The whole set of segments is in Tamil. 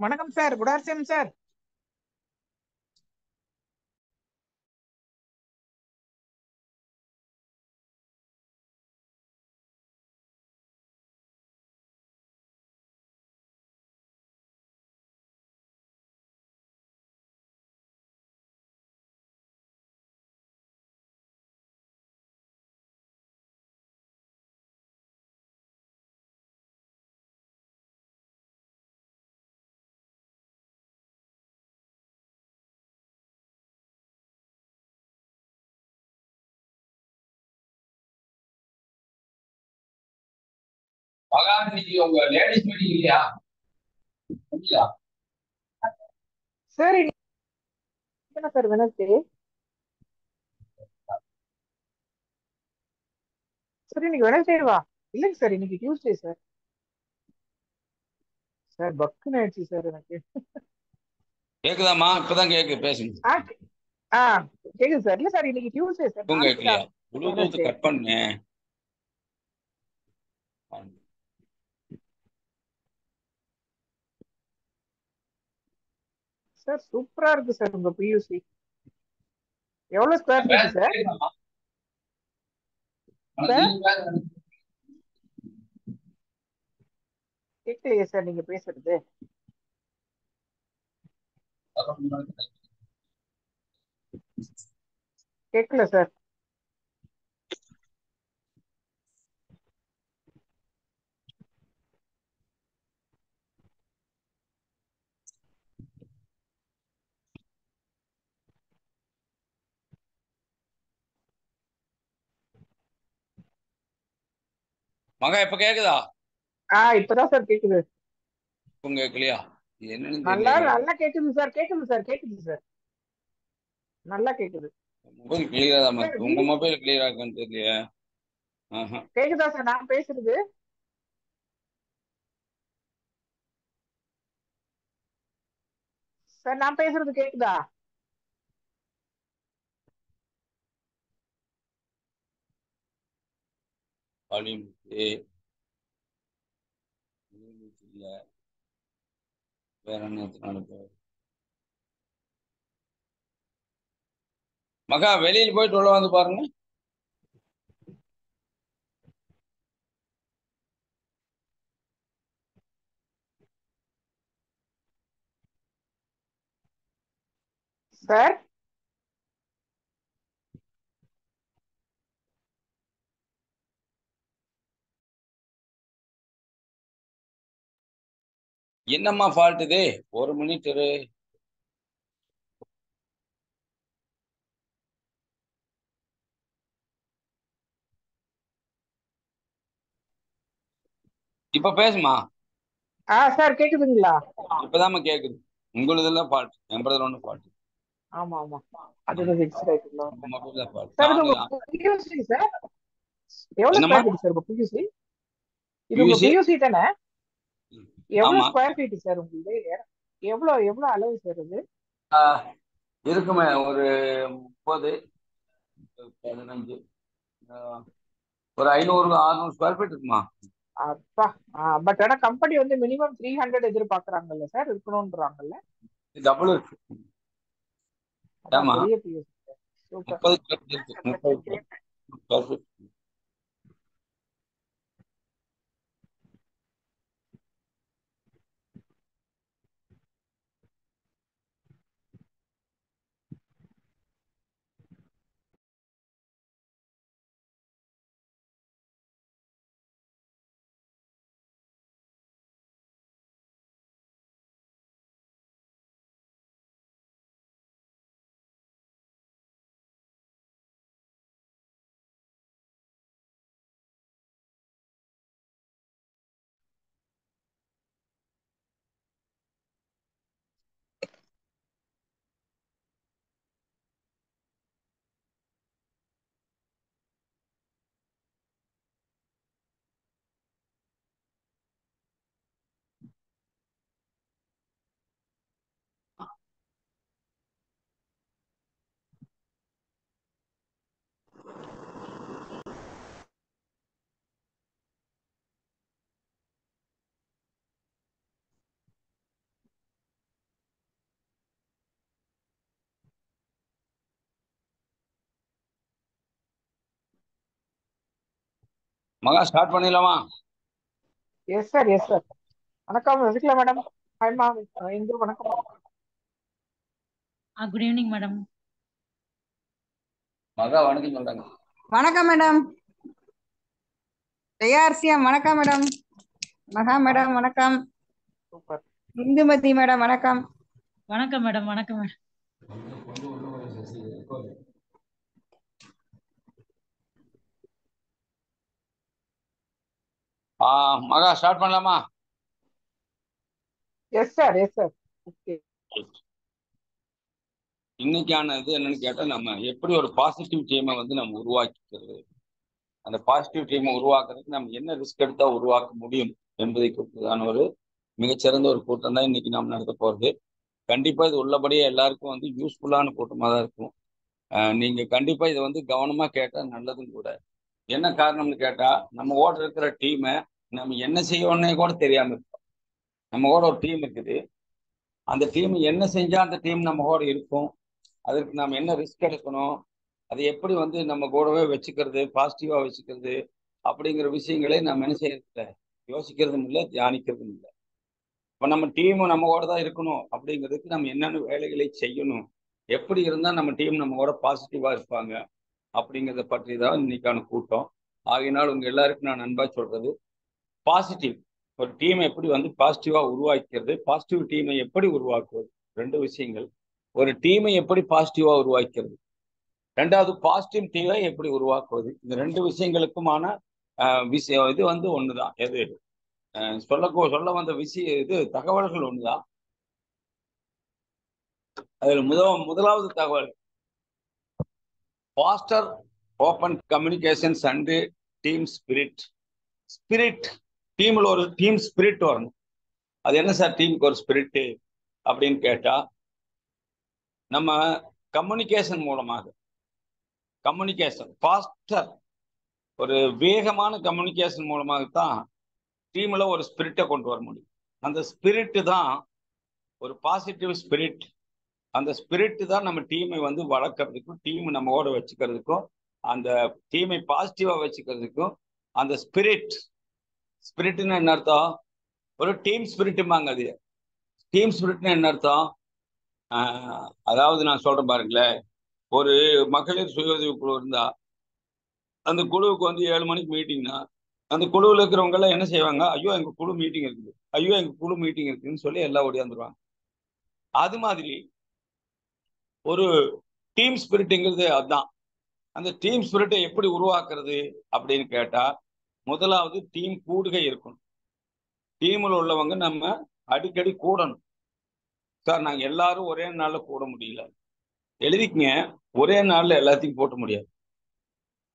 வணக்கம் சார். Good afternoon sir. இன்னைக்கு உங்க லேடிஸ் மீட்டிங் இல்லையா? சார் என்ன சார் வெனஸ்டே? சார் இன்னைக்கு வெனஸ்டேவா? இல்லைங்க சார், இன்னைக்கு டியூஸ்டே சார். சார் பக்குன்னு ஆயிடுச்சு சார் எனக்கு. கேக்குதாமா? இப்பதான் கேக்கு, பேசுங்க. ஆ ஆ கேக்குது சார். இல்ல சார், இன்னைக்கு டியூஸ்டே சார். இப்பவும் நாளைக்கு கேட்கலையா? தான் ப்ளூடூத் வெனஸ்டே. கட் பண்ணு. சார் சூப்பரா இருக்கு சார் உங்க பியூசி. எவ்வளவு ஸ்கொயர் ஃபீட் சார்? சார் கேட்கலையே சார் நீங்க பேசுறது. கேட்கல சார். மகா இப்ப கேக்குதா? இப்பதான் சார் கேக்குது. இப்ப கேட்கலையா? என்னன்னு நல்லா தெரியல. நல்லா கேக்குது சார். கேக்குது சார். கேக்குது சார். நல்லா கேக்குது மொபைல் கிளியரா தான் சார். இருக்கு. உங்க மொபைல் கிளியரா இருக்கான்னு தெரியலையா? கேக்குதா சார் நான் பேசுறது? சார் நான் பேசுறது கேக்குதா? வால்யூம் இல்ல. வேற என்ன? மகா வெளியில போயிட்டு உள்ள வந்து பாருங்க. சார் என்னம்மா ஃபால்ட் இது? ஒரு மினிட் இரு. இப்ப பேசுமா. சார் கேக்குதுங்களா? இப்பதாம்மா கேக்குது. உங்களுதெல்லாம் ஃபால்ட், எம்பதுல ஒண்ணு ஃபால்ட். ஆமா ஆமா, அதுதான் ஃபிக்ஸ் ஆயிட்டுல உங்க மொபைல் தான் ஃபால்ட். சார். இது நானு உங்க பியூசி சார்? எவ்வளவு என்னம்மா ஸ்கொயர் ஃபீட் சார் உங்க பியூசி? இது உங்க பியூசி? பியூசி தானே? எவ்வளவு ஆமா. ஸ்கொயர் ஃபீட் சார் உங்களுக்கு? எவ்வளவு எவ்வளவு அளவு சார் இது? இருக்குமே ஒரு 30, 15, ஒரு 500, 600 ஸ்கொயர் ஃபீட் இருக்குமா? அப்பா. பட் ஆனா கம்பெனி வந்து மினிமம் 300 எதிர்பார்க்கறாங்கல்ல சார், இருக்கணும்ன்றாங்கல்ல. டபுள் இருக்கு. அதான் ஏமா பெரிய PUC sir. Super. 30 square feet இருக்கு. 30 ஸ்கொயர் ஃபீட். மகா ஸ்டார்ட் பண்ணிடலாமா? Yes sir, yes sir. வணக்கம் ரசிகலா மேடம். ஹாய் மா. இந்து வணக்கம். Good evening madam. மகா வணக்கம் சொல்றாங்க. வணக்கம் மேடம். ஜெயார்சியம் வணக்கம் மேடம். மகா மேடம் வணக்கம். சூப்பர். இந்துமதி மேடம் வணக்கம். வணக்கம் மேடம். வணக்கம் மேடம். மகா ஸ்டார்ட் பண்ணலாமா? S sir, yes sir. Okay. இன்னைக்கான இது என்னன்னு கேட்டா, நம்ம எப்படி ஒரு பாசிட்டிவ் டீமை வந்து நம்ம உருவாக்கிக்கிறது, அந்த பாசிட்டிவ் டீமை உருவாக்குறதுக்கு நம்ம என்ன ரிஸ்க் எடுத்தா உருவாக்க முடியும் என்பதை குறித்ததான ஒரு மிகச்சிறந்த ஒரு கூட்டம் தான் இன்னைக்கு நாம் நடத்த போறது. கண்டிப்பா இது உள்ளபடியே எல்லாருக்கும் வந்து யூஸ்ஃபுல்லான கூட்டமாக தான் இருக்கும். நீங்க கண்டிப்பா இதை வந்து கவனமா கேட்டா நல்லதும் கூட. என்ன காரணம்னு கேட்டா, நம்ம ஓட இருக்கிற டீமை நம்ம என்ன செய்யணும்னே கூட தெரியாம இருக்கோம். நம்ம கூட ஒரு டீம் இருக்குது, அந்த டீம் என்ன செஞ்சா அந்த டீம் நம்ம கூட இருக்கும், அதற்கு நாம் என்ன ரிஸ்க் எடுக்கணும், அதை எப்படி வந்து நம்ம கூடவே வச்சுக்கிறது, பாசிட்டிவா வச்சுக்கிறது அப்படிங்கிற விஷயங்களை நம்ம என்ன செய்யறது யோசிக்கிறதும் இல்லை, தியானிக்கிறதும் இல்லை. இப்போ நம்ம டீமும் நம்ம கூட தான் இருக்கணும் அப்படிங்கிறதுக்கு நம்ம என்னென்ன வேலைகளை செய்யணும், எப்படி இருந்தால் நம்ம டீம் நம்ம கூட பாசிட்டிவா இருப்பாங்க அப்படிங்கிறத பற்றி தான் இன்னைக்கான கூட்டம். ஆகையினால் உங்க எல்லாருக்கும் நான் அன்பா சொல்றது, பாசிட்டிவ் ஒரு டீமை எப்படி வந்து பாசிட்டிவா உருவாக்கிறது, பாசிட்டிவ் டீமை எப்படி உருவாக்குவது, ரெண்டு விஷயங்கள். ஒரு டீமை எப்படி பாசிட்டிவா உருவாக்கிறது, ரெண்டாவது பாசிட்டிவ் டீமை எப்படி உருவாக்குவது. இந்த ரெண்டு விஷயங்களுக்குமான விஷயம் இது வந்து ஒண்ணுதான். எது சொல்ல வந்த விஷயம் இது தகவல்கள் ஒண்ணுதான். அதில் முதலாவது தகவல், foster open communications and team spirit. Spirit, டீம்ல ஒரு டீம் ஸ்பிரிட் வரணும். அது என்ன சார் டீமுக்கு ஒரு ஸ்பிரிட் அப்படின்னு கேட்டா, நம்ம கம்யூனிகேஷன் மூலமாக, கம்யூனிகேஷன் ஃபாஸ்டர் ஒரு வேகமான கம்யூனிகேஷன் மூலமாகத்தான் டீம்ல ஒரு ஸ்பிரிட்டை கொண்டு வர முடியும். அந்த ஸ்பிரிட் தான் ஒரு பாசிட்டிவ் ஸ்பிரிட். அந்த ஸ்பிரிட் தான் நம்ம டீமை வந்து வளர்க்கறதுக்கும், டீம் நம்மோட வச்சுக்கிறதுக்கும், அந்த டீமை பாசிட்டிவா வச்சுக்கிறதுக்கும் அந்த ஸ்பிரிட். ஸ்பிரிட்னு என்ன அர்த்தம்? ஒரு டீம் ஸ்பிரிட்டுமாங்க. அது டீம் ஸ்பிரிட்னு என்ன அர்த்தம்? அதாவது நான் சொல்றேன் பாருங்களேன், ஒரு மகளிர் சுய உதவி குழு இருந்தா, அந்த குழுவுக்கு வந்து 7 மணிக்கு மீட்டிங்னா, அந்த குழுவில் இருக்கிறவங்க எல்லாம் என்ன செய்வாங்க, ஐயோ எங்க குழு மீட்டிங் இருக்குது, ஐயோ எங்க குழு மீட்டிங் இருக்குதுன்னு சொல்லி எல்லாம் ஓடியாந்துருவாங்க. அது மாதிரி ஒரு டீம் ஸ்பிரிட்டுங்கிறது அதுதான். அந்த டீம் ஸ்பிரிட்டை எப்படி உருவாக்குறது அப்படின்னு கேட்டா, முதலாவது டீம் கூடுகை இருக்கணும். டீமில் உள்ளவங்க நம்ம அடிக்கடி கூடணும். சார் நாங்கள் எல்லாரும் ஒரே நாளில் கூட முடியல, எழுதிக்கங்க, ஒரே நாளில் எல்லாத்தையும் போட்ட முடியாது.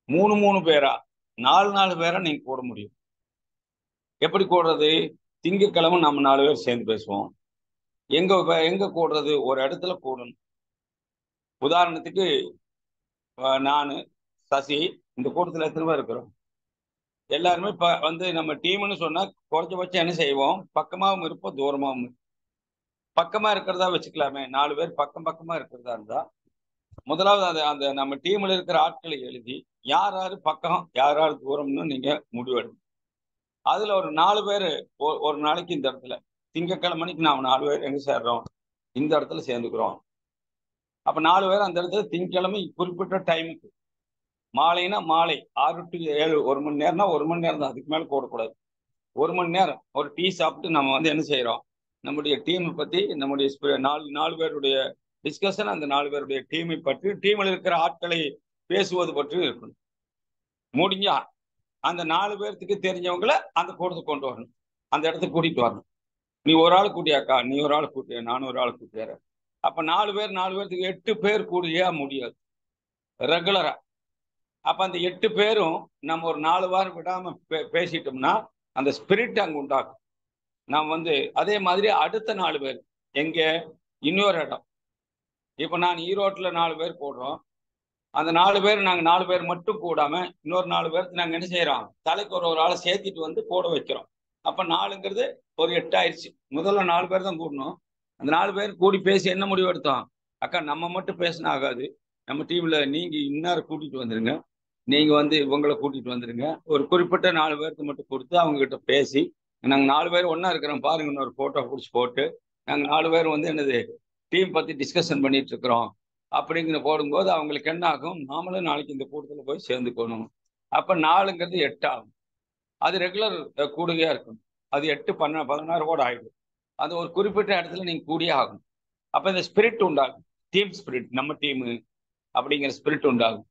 3 பேரா 4 பேரா நீங்க கூட முடியும். எப்படி கூடுறது? திங்கட்கிழமை நம்ம 4 பேர் சேர்ந்து பேசுவோம். எங்க கூடுறது? ஒரு இடத்துல கூடணும். உதாரணத்துக்கு நான், சசி, இந்த கூட்டத்தில் எத்தனை பேர் இருக்கிறோம்? எல்லாருமே இப்போ வந்து நம்ம டீம்னு சொன்னா குறைஞ்சபட்சம் என்ன செய்வோம், பக்கமாகவும் இருப்போம், தூரமாகவும். பக்கமா இருக்கிறதா வச்சுக்கலாமே, 4 பேர் பக்கமா இருக்கிறதா இருந்தா, முதலாவது அந்த நம்ம டீம்ல இருக்கிற ஆட்களை எழுதி யார் யாரு பக்கம் யார் யார் தூரம்னு நீங்க முடிவெடுங்க. அதுல ஒரு 4 பேர் ஒரு நாளைக்கு இந்த இடத்துல திங்கட்கிழமைக்கு நாம் 4 பேர் எங்க சேர்றோம், இந்த இடத்துல சேர்ந்துக்கிறோம். அப்ப 4 பேர் அந்த இடத்துல திங்கட்கிழமை குறிப்பிட்ட டைமுக்கு, மாலைனா மாலை 6 to 7, 1 மணி நேரம்னா 1 மணி நேரம் தான், அதுக்கு மேல போடக்கூடாது. 1 மணி நேரம் ஒரு டீ சாப்பிட்டு நம்ம வந்து என்ன செய்யறோம், நம்முடைய டீமை பத்தி, நம்முடைய 4 பேருடைய டிஸ்கஷன், அந்த 4 பேருடைய டீமை பற்றி, டீமில் இருக்கிற ஆட்களை பேசுவது பற்றி இருக்கணும். முடிஞ்சா அந்த 4 பேர்த்துக்கு தெரிஞ்சவங்களை அந்த கூட்டத்துக்கு கொண்டு வரணும், அந்த இடத்துக்கு கூட்டிட்டு வரணும். நீ ஒரு ஆள் கூட்டியாக்கா, நீ ஒரு ஆள் கூட்டியா, நானும் ஒரு ஆள் கூட்டியாரு. அப்ப 4 பேர்த்துக்கு 8 பேர் கூடியா முடியாது ரெகுலரா. அப்ப அந்த 8 பேரும் நம்ம ஒரு 4 வாரம் விடாம பேசிட்டோம்னா அந்த ஸ்பிரிட் அங்க உண்டாகும். நாம் வந்து அதே மாதிரி அடுத்த 4 பேர் எங்க, இன்னொரு இடம். இப்ப நான் ஈரோட்டுல 4 பேர் கூடுறோம். அந்த 4 பேர் நாங்க 4 பேர் மட்டும் கூடாம இன்னொரு 4 பேருக்கு நாங்க என்ன செய்யறோம், தலைக்கு ஒரு ஆளை சேர்த்திட்டு வந்து கூட வைக்கிறோம். அப்ப 4ங்கிறது ஒரு 8 ஆயிடுச்சு. முதல்ல 4 பேர் தான் கூடணும். அந்த 4 பேர் கூடி பேசி என்ன முடிவு எடுத்தோம், அக்கா நம்ம மட்டும் பேசினா ஆகாது, நம்ம டீம்ல நீங்க இன்னார கூட்டிட்டு வந்துருங்க, நீங்க வந்து இவங்களை கூட்டிட்டு வந்துருங்க. ஒரு குறிப்பிட்ட 4 பேருக்கு மட்டும் கொடுத்து அவங்க கிட்ட பேசி, நாங்க 4 பேர் ஒண்ணா இருக்கிறோம் பாருங்கன்னு ஒரு போட்டோ பிடிச்சி போட்டு, நாங்க 4 பேர் வந்து என்னது டீம் பத்தி டிஸ்கஷன் பண்ணிட்டு இருக்கிறோம் அப்படிங்கிற போடும்போது அவங்களுக்கு என்ன ஆகும், நாமளும் நாளைக்கு இந்த கூட்டத்தில் போய் சேர்ந்துக்கணும். அப்ப 4ங்கிறது 8 ஆகும். அது ரெகுலர் கூடுகையா இருக்கும். அது 8 16 கூட ஆயிடும். அது ஒரு குறிப்பிட்ட இடத்துல நீங்க கூடியே ஆகும். அப்ப இந்த ஸ்பிரிட் உண்டாகும், டீம் ஸ்பிரிட், நம்ம டீமு அப்படிங்கிற ஸ்பிரிட் உண்டாகும்.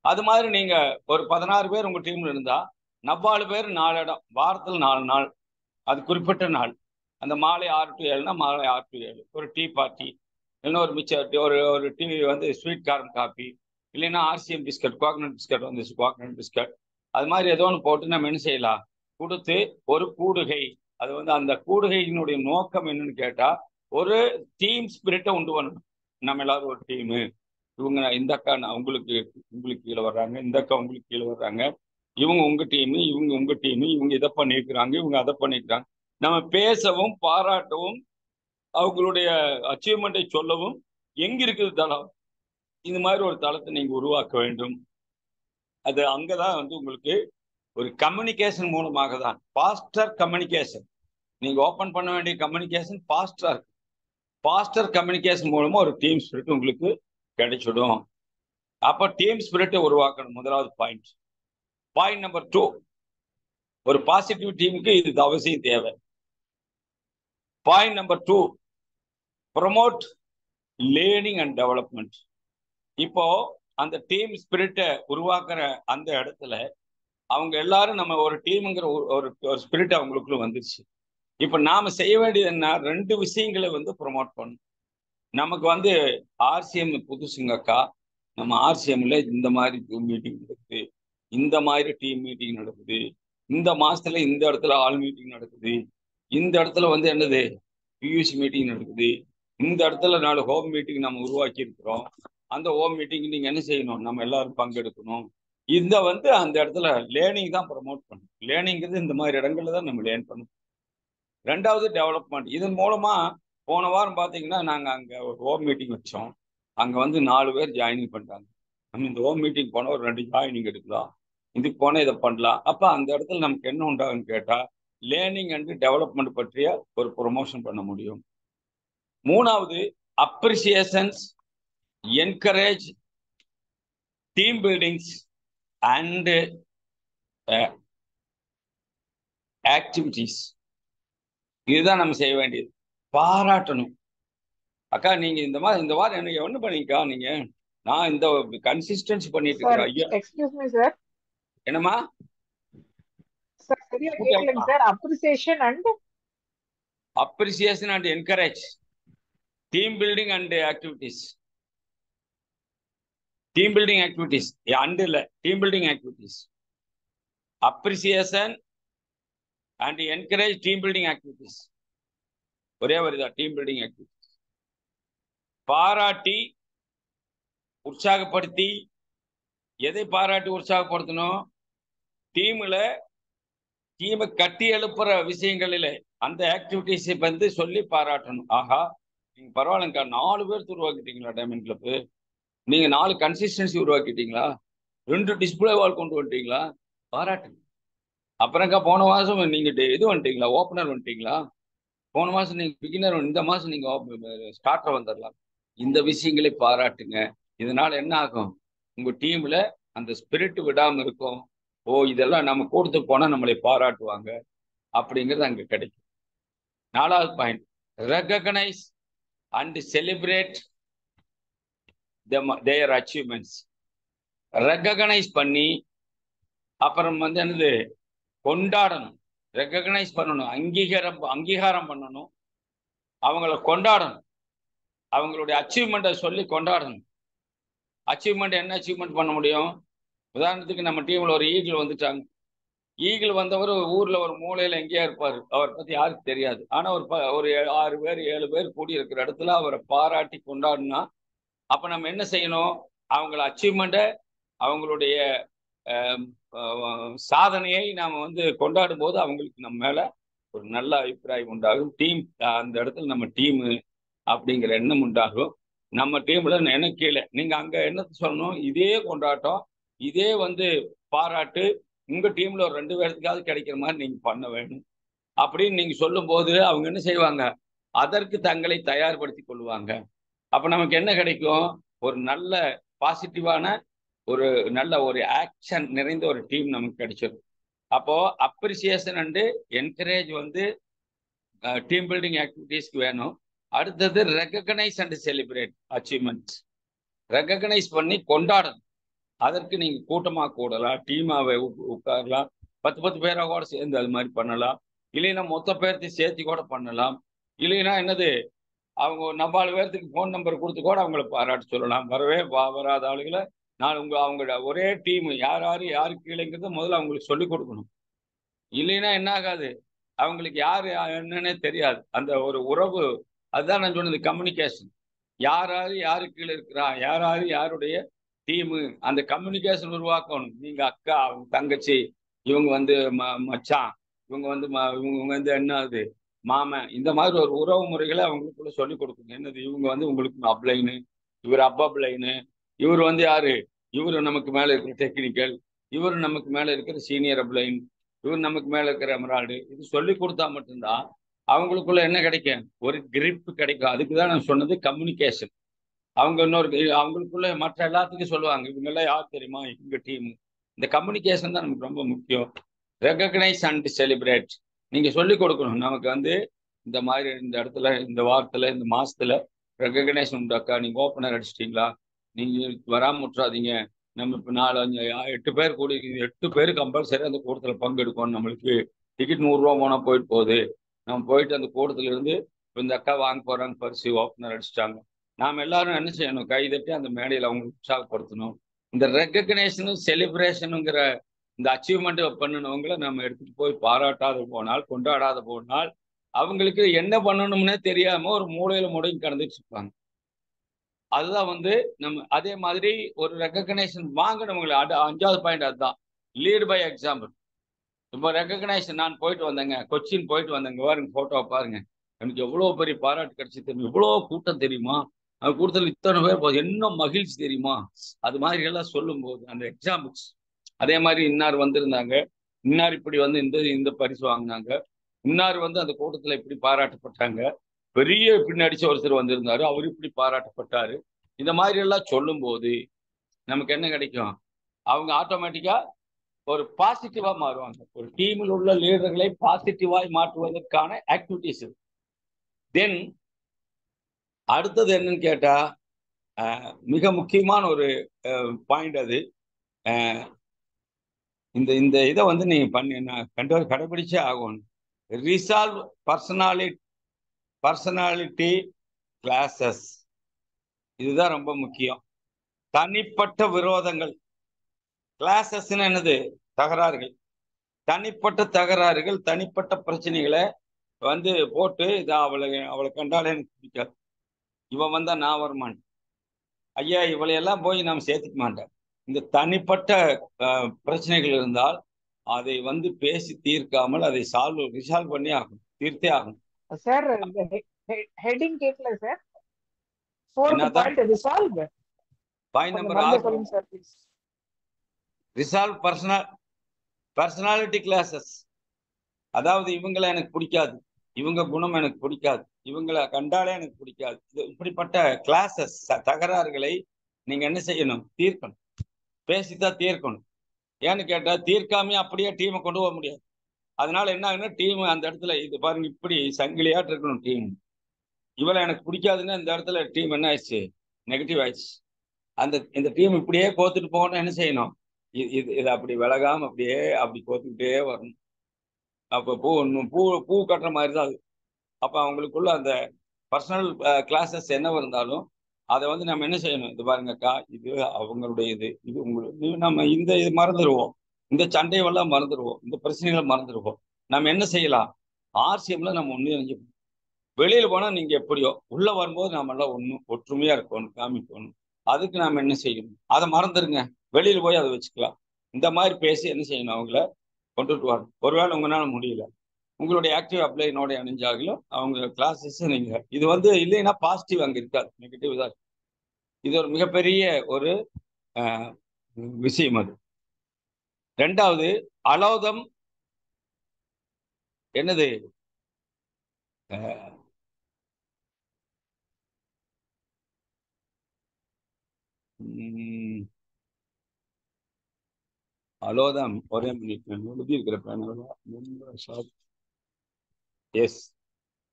அது மாதிரி நீங்க ஒரு 16 பேர் உங்க டீம்ல இருந்தா 4 பேர் 4 இடம், வாரத்தில் 4 நாள், அது குறிப்பிட்ட நாள். அந்த மாலை 6 to 7னா மாலை 6 to 7 ஒரு டீ பார்ட்டி, இல்லைன்னா ஒரு மிச்சர் ஒரு டீ வந்து ஸ்வீட் கார்ன் காப்பி, இல்லைன்னா ஆர்சிஎம் பிஸ்கட், கோகனட் பிஸ்கட் வந்து கோகனட் பிஸ்கட், அது மாதிரி ஏதோ ஒன்று போட்டு நம்ம என்ன செய்யலாம், கொடுத்து ஒரு கூடுகை. அது வந்து அந்த கூடுகையினுடைய நோக்கம் என்னன்னு கேட்டா, ஒரு டீம் ஸ்பிரிட்டை உண்டு பண்ணணும். நம்ம எல்லாரும் ஒரு டீமு, இவங்க இந்த அக்கா உங்களுக்கு கீழே வர்றாங்க, இந்த அக்கா உங்களுக்கு கீழே வர்றாங்க, இவங்க உங்க டீமு, இவங்க உங்க டீமு, இவங்க இதை பண்ணியிருக்கிறாங்க, இவங்க அதை பண்ணியிருக்கிறாங்க. நம்ம பேசவும் பாராட்டவும் அவங்களுடைய அச்சீவ்மெண்ட்டை சொல்லவும் எங்க இருக்குது தளம், இந்த மாதிரி ஒரு தளத்தை நீங்க உருவாக்க வேண்டும். அது அங்கதான் வந்து உங்களுக்கு ஒரு கம்யூனிகேஷன் மூலமாக தான், பாஸ்டர் கம்யூனிகேஷன். நீங்க ஓபன் பண்ண வேண்டிய கம்யூனிகேஷன் பாஸ்டா இருக்கு. பாஸ்டர் கம்யூனிகேஷன் மூலமா ஒரு டீம் ஸ்பிரிட் உங்களுக்கு கிடைச்சிடும். அப்ப டீம் ஸ்பிரிட்டை உருவாக்கணும். முதலாவது பாயிண்ட். பாயிண்ட் நம்பர் 2, ஒரு பாசிட்டிவ் டீமுக்கு இது அவசியம் தேவை. Point number 2, promote learning and development. இப்போ அந்த டீம் ஸ்பிரிட்டை உருவாக்குற அந்த இடத்துல அவங்க எல்லாரும் நம்ம ஒரு டீமுங்கிற ஒரு ஸ்பிரிட் அவங்களுக்குள்ள வந்துருச்சு. இப்ப நாம செய்ய வேண்டியது என்ன, 2 விஷயங்களை வந்து ப்ரொமோட் பண்ணணும். நமக்கு வந்து ஆர்சிஎம் புதுசுங்கக்கா, நம்ம ஆர்சிஎம்ல இந்த மாதிரி மீட்டிங் நடக்குது, இந்த மாதிரி டீம் மீட்டிங் நடக்குது, இந்த மாசத்துல இந்த இடத்துல ஆல் மீட்டிங் நடக்குது, இந்த இடத்துல வந்து என்னது பியூசி மீட்டிங் நடக்குது, இந்த இடத்துல 4 ஹோம் மீட்டிங் நம்ம உருவாக்கி இருக்கிறோம். அந்த ஹோம் மீட்டிங் நீங்க என்ன செய்யணும், நம்ம எல்லாரும் பங்கெடுக்கணும். இந்த வந்து அந்த இடத்துல லேர்னிங் தான் ப்ரமோட் பண்ணணும். லேர்னிங்கிறது இந்த மாதிரி இடங்கள்ல தான் நம்ம லேர்ன் பண்ணணும். 2வது டெவலப்மெண்ட். இதன் மூலமா போன வாரம் பார்த்தீங்கன்னா நாங்கள் அங்கே ஒரு ஹோம் மீட்டிங் வச்சோம். அங்கே வந்து 4 பேர் ஜாயினிங் பண்ணிட்டாங்க. நம்ம இந்த ஹோம் மீட்டிங் போனால் ஒரு 2 ஜாயினிங் எடுக்கலாம், இதுக்கு போனால் இதை பண்ணலாம். அப்போ அந்த இடத்துல நமக்கு என்ன உண்டாகுன்னு கேட்டால், லேர்னிங் அண்ட் டெவலப்மெண்ட் பற்றிய ஒரு ப்ரொமோஷன் பண்ண முடியும். 3வது appreciations, encourage team buildings and activities. இதுதான் நம்ம செய்ய வேண்டியது. பாராட்டணும். அக்கா நீங்க இந்த வாரம் எனக்கு என்ன பண்ணீங்கக்கா, நீங்க நான் இந்த கன்சிஸ்டன்சி பண்ணிட்டு இருக்கிறேன். ஐயா எக்ஸ்கியூஸ் மீ சார். என்னம்மா சார் சரியா கேட்கலங்க sir. Appreciation and encourage team building and activities. Team building activities and இல்ல, team building activities. Appreciation and encourage team building activities. ஒரே வருதா, டீம் பில்டிங் ஆக்டிவிட்டிஸ். பாராட்டி உற்சாகப்படுத்தி. எதை பாராட்டி உற்சாகப்படுத்தணும், டீம்ல டீமை கட்டி எழுப்புற விஷயங்களில அந்த ஆக்டிவிட்டிஸை வந்து சொல்லி பாராட்டணும். ஆஹா நீங்க பரவாயில்லங்கா, 4 பேர் உருவாக்கிட்டீங்களா டைமண்ட் கிளப், நீங்க 4 கன்சிஸ்டன்சி உருவாக்கிட்டீங்களா, 2 டிஸ்பிளே வால் கொண்டு வந்துட்டீங்களா, பாராட்டுங்க. அப்புறம்க்கா போன மாசம் நீங்க இது வந்துட்டீங்களா, ஓப்பனர் வந்துட்டீங்களா, போன மாசம் நீங்க பிகினர், இந்த மாசம் நீங்க ஸ்டார்டர் வந்துடலாம். இந்த விஷயங்களை பாராட்டுங்க. இதனால என்ன ஆகும், உங்க டீம்ல அந்த ஸ்பிரிட் விடாம இருக்கும். ஓ இதெல்லாம் நம்ம கொடுத்து போனா நம்மளை பாராட்டுவாங்க அப்படிங்கிறது அங்க கிடைக்கும். 4வது point, recognise and celebrate their achievements. Recognise பண்ணி அப்புறம் வந்து என்னது கொண்டாடணும். ரெகக்னைஸ் பண்ணணும், அங்கீகாரம் பண்ணணும், அவங்கள கொண்டாடணும், அவங்களுடைய அச்சீவ்மெண்ட்டை சொல்லி கொண்டாடணும். அச்சீவ்மெண்ட் என்ன அச்சீவ்மெண்ட் பண்ண முடியும், உதாரணத்துக்கு நம்ம டீம்ல ஒரு ஈகிள் வந்துட்டாங்க. ஈகிள் வந்தவர் ஊர்ல ஒரு மூலையில எங்கேயா இருப்பாரு, அவரை பத்தி யாருக்கு தெரியாது. ஆனா ஒரு 6 பேர் 7 பேர் கூடி இருக்கிற இடத்துல அவரை பாராட்டி கொண்டாடினா, அப்ப நம்ம என்ன செய்யணும், அவங்கள அச்சீவ்மெண்ட்டை, அவங்களுடைய சாதனையை நாம வந்து கொண்டாடும் போது அவங்களுக்கு நம்ம மேல ஒரு நல்ல அபிப்பிராயம் உண்டாகும். டீம் அந்த இடத்துல நம்ம டீமு அப்படிங்கிற எண்ணம் உண்டாகும். நம்ம டீம்ல எனக்கு கீழே நீங்க அங்க என்ன சொல்லணும், இதே கொண்டாட்டம் இதே வந்து பாராட்டு உங்க டீம்ல ஒரு 2 பேர்த்துக்காவது கிடைக்கிற மாதிரி நீங்க பண்ண வேணும் அப்படின்னு நீங்க சொல்லும் போது அவங்க என்ன செய்வாங்க, அதற்கு தங்களை தயார்படுத்தி கொள்வாங்க. அப்ப நமக்கு என்ன கிடைக்கும், ஒரு நல்ல பாசிட்டிவான ஒரு நல்ல ஒரு ஆக்ஷன் நிறைந்த ஒரு டீம் நமக்கு கிடைச்சிடும். அப்போ அப்ரிசியேஷன் அண்ட் என்கரேஜ் வந்து டீம் பில்டிங் ஆக்டிவிட்டீஸ்க்கு வேணும். அடுத்தது recognise and celebrate achievements. Recognise பண்ணி கொண்டாடணும். அதற்கு நீங்க கூட்டமா கூடலாம், டீமாவை உட்காரலாம், 10 பேராக கூட சேர்ந்து அது மாதிரி பண்ணலாம். இல்லைன்னா மொத்த பேர்த்தையும் சேர்த்து கூட பண்ணலாம். இல்லைன்னா என்னது, அவங்க 4 பேர்த்துக்கு ஃபோன் நம்பர் கொடுத்து கூட அவங்கள பாராட்டு சொல்லலாம். வராத ஆளுகளை நான் அவங்களோட ஒரே டீம் யாருக்கு கீழேங்கிறத முதல்ல அவங்களுக்கு சொல்லிக் கொடுக்கணும். இல்லைன்னா என்ன ஆகாது, அவங்களுக்கு யாரு என்னன்னே தெரியாது. அந்த ஒரு உறவு, அதுதான் நான் சொன்னது கம்யூனிகேஷன். யாருக்கு கீழே இருக்கிறா, யாருடைய டீமு, அந்த கம்யூனிகேஷன் உருவாக்கணும். நீங்க அக்கா, அவங்க தங்கச்சி, இவங்க வந்து மச்சான், இவங்க வந்து இவங்க வந்து என்னது மாமன், இந்த மாதிரி ஒரு உறவு முறைகளை அவங்களுக்குள்ள சொல்லிக் கொடுக்குங்க. என்னது, இவங்க வந்து உங்களுக்கு அப்ளைனு, இவர் அப்ளைனு, இவர் வந்து யாரு, இவரு நமக்கு மேல இருக்கிற டெக்னிக்கல், இவர் நமக்கு மேல இருக்கிற சீனியர் அப்ளைன், இவர் நமக்கு மேல இருக்கிற எமரால்டு. இது சொல்லி கொடுத்தா மட்டும்தான் அவங்களுக்குள்ள என்ன கிடைக்கும், ஒரு கிரிப் கிடைக்கும். அதுக்கு தான் நான் சொன்னது கம்யூனிகேஷன். அவங்க அவங்களுக்குள்ள மற்ற எல்லாத்துக்கும் சொல்லுவாங்க, இவங்கெல்லாம் யார் தெரியுமா, எங்க டீம். இந்த கம்யூனிகேஷன் தான் நமக்கு ரொம்ப முக்கியம். Recognise and celebrate. நீங்க சொல்லிக் கொடுக்கணும், நமக்கு வந்து இந்த மாதிரி இந்த இடத்துல, இந்த வாரத்துல, இந்த மாசத்துல ரெகக்னைஸ் உண்டாக்கா, நீங்க ஓப்பனர் அடிச்சிட்டீங்களா, நீங்க வராம விட்டுறாதீங்க. நம்ம இப்போ 4, 5, 8 பேர் கூடி 8 பேர் கம்பல்சரி அந்த கூட்டத்தில் பங்கெடுக்கணும். நம்மளுக்கு டிக்கெட் 100 ரூபா போனா போயிட்டு போகுது. நம்ம போயிட்டு அந்த கூட்டத்துல இருந்து இந்த அக்கா வாங்க போறாங்க பரிசு, ஓப்பனர் அடிச்சிட்டாங்க, நாம் எல்லாரும் என்ன செய்யணும், கைதட்டி அந்த மேடையில் அவங்க உற்சாகப்படுத்தணும். இந்த ரெகக்னேஷனும் செலிப்ரேஷனுங்கிற இந்த அச்சீவ்மெண்ட் பண்ணணுவங்களை நம்ம எடுத்துட்டு போய் பாராட்டாத போனால், கொண்டாடாத போனால், அவங்களுக்கு என்ன பண்ணணும்னே தெரியாம ஒரு மூலையில முடங்கி கடந்துட்டு இருப்பாங்க. அதுதான் வந்து நம்ம அதே மாதிரி ஒரு ரெகக்னேஷன் வாங்கணுங்களே. 5வது பாயிண்ட் அதுதான், லீட் பை எக்ஸாம்பிள். இப்போ ரெகக்னேஷன், நான் போயிட்டு வந்தேங்க, கொச்சின் போயிட்டு வந்தேங்க, பாருங்க போட்டோவை பாருங்க, எனக்கு எவ்வளவு பெரிய பாராட்டு கிடைச்சி தெரியும், எவ்வளவு கூட்டம் தெரியுமா, அந்த கூட்டத்தில் இத்தனை பேர், என்ன மகிழ்ச்சி தெரியுமா, அது மாதிரி எல்லாம் சொல்லும் போது அந்த எக்ஸாம்பிள்ஸ். அதே மாதிரி இன்னார் வந்திருந்தாங்க, இன்னார் இப்படி வந்து இந்த பரிசு வாங்கினாங்க, இன்னார் வந்து அந்த கூட்டத்தில் இப்படி பாராட்டப்பட்டாங்க, பெரிய இப்படி நடிச்ச ஒருத்தர் வந்திருந்தாரு, அவர் இப்படி பாராட்டப்பட்டாரு. இந்த மாதிரி எல்லாம் சொல்லும் போது நமக்கு என்ன கிடைக்கும், அவங்க ஆட்டோமேட்டிக்கா ஒரு பாசிட்டிவா மாறுவாங்க. ஒரு டீமில் உள்ள லீடர்களை பாசிட்டிவாய் மாற்றுவதற்கான ஆக்டிவிட்டிஸ். தென் அடுத்தது என்னன்னு கேட்டா, மிக முக்கியமான ஒரு பாயிண்ட் அது. இந்த இதை வந்து நீங்க கடைபிடிச்சே ஆகணும். ரிசால்வ் பர்சனாலிட்டி கிளாஸஸ், இதுதான் ரொம்ப முக்கியம். தனிப்பட்ட விரோதங்கள், கிளாஸஸ்ன்னு என்னது, தகராறுகள், தனிப்பட்ட தகராறுகள், தனிப்பட்ட பிரச்சனைகளை வந்து போட்டு, இதை அவளை கண்டாலே எனக்கு பிடிக்காது, இவன் வந்தா நான் வரமாட்டேன், ஐயா இவளையெல்லாம் போய் நாம் சேர்த்துக்க மாட்டேன். இந்த தனிப்பட்ட பிரச்சனைகள் இருந்தால் அதை வந்து பேசி தீர்க்காமல் அதை ரிசால்வ் பண்ணி ஆகணும், தீர்த்தே ஆகணும். சார் இந்த ஹெட்டிங் கேட்கல sir. 4th point resolve. Point number 6 சொல்லுங்க sir please. Resolve personality classes. அதாவது இவங்களை எனக்கு பிடிக்காது, இவங்க குணம் எனக்கு பிடிக்காது, இவங்களை கண்டாலே எனக்கு பிடிக்காது, இப்படிப்பட்ட கிளாஸஸ், தகராறுகளை நீங்க என்ன செய்யணும், தீர்க்கணும், பேசித்தான் தீர்க்கணும். ஏன்னு கேட்டா தீர்க்காமே அப்படியே டீமை கொண்டு போக முடியாது. அதனால என்ன ஆகுன்னா, டீம் அந்த இடத்துல இது பாருங்க, இப்படி சங்கிலியாட்டு இருக்கணும் டீம். இவளை எனக்கு பிடிக்காதுன்னா இந்த இடத்துல டீம் என்ன ஆயிடுச்சு, நெகட்டிவ் ஆயிடுச்சு. இந்த டீம் இப்படியே கோத்துட்டு போகணும், என்ன செய்யணும், இது அப்படி விலகாம அப்படியே அப்படி கோத்துக்கிட்டே வரணும். அப்போ பூ கட்டுற மாதிரி தான் அது. அப்போ அவங்களுக்குள்ள அந்த பர்சனல் கிளாஸஸ் என்ன இருந்தாலும் அதை வந்து நம்ம என்ன செய்யணும், இது பாருங்கக்கா, இது அவங்களுடைய இது உங்களுக்கு, நம்ம இது மறந்துடுவோம், இந்த சண்டையெல்லாம் மறந்துடுவோம், இந்த பிரச்சனைகளை மறந்துடுவோம். நம்ம என்ன செய்யலாம், ஆர்சிஎம்ல நம்ம ஒன்றிணைஞ்சுக்கணும். வெளியில் போனால் நீங்க எப்படியோ, உள்ள வரும்போது நாம எல்லாம் ஒற்றுமையா இருக்கணும், காமிக்கணும். அதுக்கு நாம என்ன செய்யணும், அதை மறந்துடுங்க, வெளியில் போய் அதை வச்சுக்கலாம். இந்த மாதிரி பேசி என்ன செய்யணும், அவங்கள கொண்டுட்டு வரணும். ஒருவேளை உங்களால முடியல, உங்களுடைய ஆக்டிவ் அப்ளைனோட இணைஞ்சாகலும் அவங்க கிளாஸஸ் நீங்க, இது வந்து இல்லைன்னா பாசிட்டிவ் அங்கே இருக்காது, நெகட்டிவ் தான். இது ஒரு மிகப்பெரிய ஒரு விஷயம் அது. ரெண்டாவது, அலோதம் என்னது, அலோதம் ஒரே மினிட் எழுதி இருக்கிற எஸ்,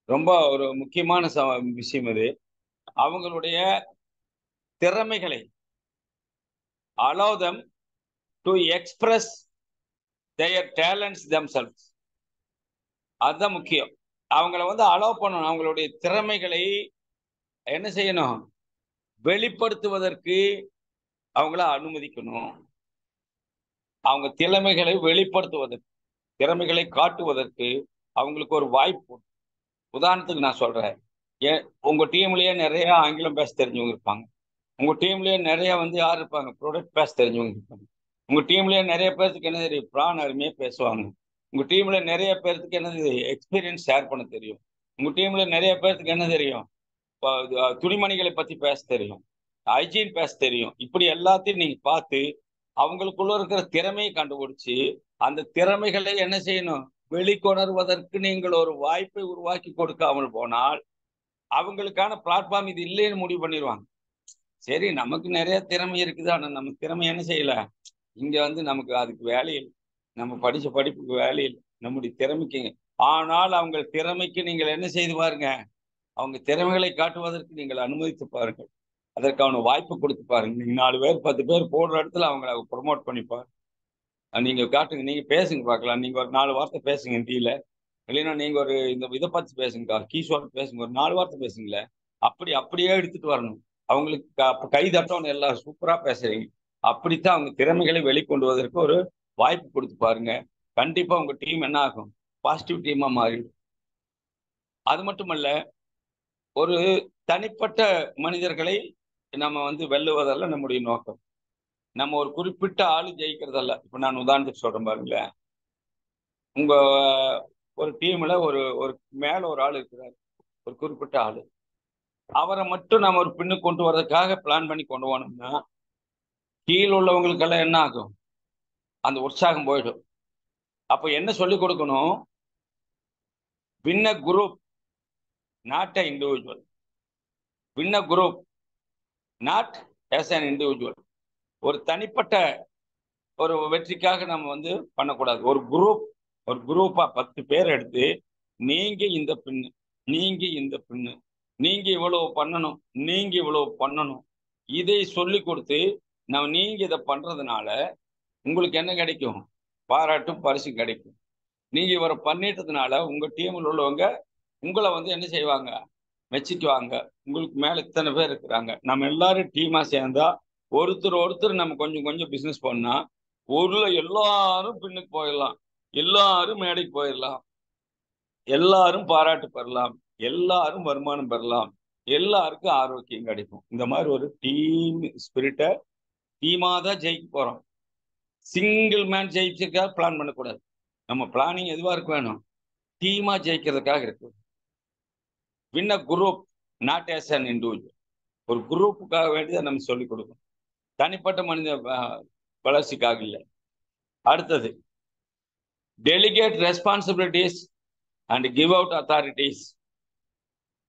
ரொம்ப ஒரு முக்கியமான விஷயம் இது. அவங்களுடைய திறமைகளை allow them to express their talents themselves. அதுதான் முக்கியம். அவங்கள வந்து அலோவ் பண்ணணும். அவங்களுடைய திறமைகளை என்ன செய்யணும், வெளிப்படுத்துவதற்கு அவங்கள அனுமதிக்கணும். அவங்க திறமைகளை வெளிப்படுத்துவதற்கு, திறமைகளை காட்டுவதற்கு அவங்களுக்கு ஒரு வாய்ப்பு. உதாரணத்துக்கு நான் சொல்றேன், உங்க டீம்லயே நிறைய ஆங்கிலம் பேச தெரிஞ்சவங்க இருப்பாங்க. உங்க டீம்லயே நிறைய வந்து யார் இருப்பாங்க, ப்ராடக்ட் பேச தெரிஞ்சவங்க இருப்பாங்க. உங்க டீம்லயே நிறைய பேருக்கு என்ன தெரியும், பிளான் அருமையா பேசுவாங்க. உங்க டீம்ல நிறைய பேருக்கு என்ன தெரியும், எக்ஸ்பீரியன்ஸ் ஷேர் பண்ண தெரியும். உங்க டீம்ல நிறைய பேருக்கு என்ன தெரியும், துணிமணிகளை பத்தி பேச தெரியும், ஹைஜீன் பேச தெரியும். இப்படி எல்லாத்தையும் நீங்க பார்த்து அவங்களுக்குள்ள இருக்கிற திறமையை கண்டுபிடிச்சு அந்த திறமைகளை என்ன செய்யணும், வெளிக்கொணர்வதற்கு நீங்கள் ஒரு வாய்ப்பை உருவாக்கி கொடுக்காமல் போனால் அவங்களுக்கான பிளாட்ஃபார்ம் இது இல்லைன்னு முடிவு பண்ணிடுவாங்க. சரி, நமக்கு நிறைய திறமை இருக்குது, ஆனா நம்ம திறமை என்ன செய்யல, இங்க வந்து நமக்கு அதுக்கு வேலையில், நம்ம படிச்ச படிப்புக்கு வேலையில், நம்முடைய திறமைக்குங்க. ஆனால் அவங்க திறமைக்கு நீங்கள் என்ன செய்து பாருங்க, அவங்க திறமைகளை காட்டுவதற்கு நீங்கள் அனுமதித்து பாருங்கள், அதற்கான வாய்ப்பு கொடுத்து பாருங்க. நீங்க 4 பேர் 10 பேர் போடுற இடத்துல அவங்களை ப்ரொமோட் பண்ணிப்பாரு. நீங்க காட்டுங்க, நீங்க பேசுங்க பார்க்கலாம். நீங்க ஒரு 4 வார்த்தை பேசுங்க ஹிந்தியில, இல்லைன்னா நீங்க ஒரு இந்த இதை பார்த்து பேசுங்க, கீஸ்வார்ட் பேசுங்க, ஒரு 4 வார்த்தை பேசுங்களேன். அப்படியே எடுத்துட்டு வரணும். அவங்களுக்கு கை தட்டணும், எல்லாம் சூப்பரா பேசுறீங்க. அப்படித்தான் அவங்க திறமைகளை வெளிக்கொண்டுவதற்கு ஒரு வாய்ப்பு கொடுத்து பாருங்க. கண்டிப்பா உங்க டீம் என்ன ஆகும், பாசிட்டிவ் டீமா மாறிடும். அது மட்டுமல்ல, ஒரு தனிப்பட்ட மனிதர்களை நம்ம வந்து வெல்லுவதல்ல நம்முடைய நோக்கம். நம்ம ஒரு குறிப்பிட்ட ஆளு ஜெயிக்கிறதல்ல. இப்ப நான் உதாரணத்துக்கு சொல்றேன் பாருங்களேன். உங்க ஒரு டீம்ல ஒரு மேல ஒரு ஆள் இருக்கிறார், ஒரு குறிப்பிட்ட ஆளு. அவரை மட்டும் நம்ம ஒரு பின்னு கொண்டு வர்றதுக்காக பிளான் பண்ணி கொண்டு போனோம்னா கீழே உள்ளவங்களுக்கெல்லாம் என்ன ஆகும், அந்த உற்சாகம் போயிடும். அப்ப என்ன சொல்லி கொடுக்கணும், win a group not a individual. Win a group not as an individual. ஒரு தனிப்பட்ட ஒரு வெற்றிக்காக நம்ம வந்து பண்ணக்கூடாது. ஒரு குரூப்பா 10 பேர் எடுத்து, நீங்க இந்த பின்னு, நீங்க இந்த பின்னு, நீங்க இவ்வளவு பண்ணணும், நீங்க இவ்வளவு பண்ணணும், இதை சொல்லி கொடுத்து நீங்க இதை பண்றதுனால உங்களுக்கு என்ன கிடைக்கும், பாராட்டும் பரிசு கிடைக்கும். நீங்க இவரை பண்ணிட்டதுனால உங்க டீமில் உள்ளவங்க உங்களை வந்து என்ன செய்வாங்க, மெச்சிக்குவாங்க. உங்களுக்கு மேல இத்தனை பேர் இருக்கிறாங்க, நம்ம எல்லாரும் டீமா சேர்ந்தா ஒருத்தர் நம்ம கொஞ்சம் கொஞ்சம் பிசினஸ் பண்ணா ஊர்ல எல்லாரும் பின்னுக்கு போயிடலாம், எல்லாரும் மேடைக்கு போயிடலாம், எல்லாரும் பாராட்டு பெறலாம், எல்லாரும் வருமானம் பெறலாம், எல்லாருக்கும் ஆரோக்கியம் கிடைக்கும். இந்த மாதிரி ஒரு டீம் ஸ்பிரிட்டை, டீமா தான் ஜெயிக்க போறோம். சிங்கிள் மேன் ஜெயிச்சிருக்காக பிளான் பண்ணக்கூடாது. நம்ம பிளானிங் எதுவா இருக்க வேணும், டீமா ஜெயிக்கிறதுக்காக இருக்கு. Win a group not as an individual. ஒரு குரூப்புக்காக வேண்டியதை நம்ம சொல்லிக் கொடுக்கணும், தனிப்பட்ட மனித வளர்ச்சிக்காக இல்லை. அடுத்தது, delegate responsibilities and give out authorities.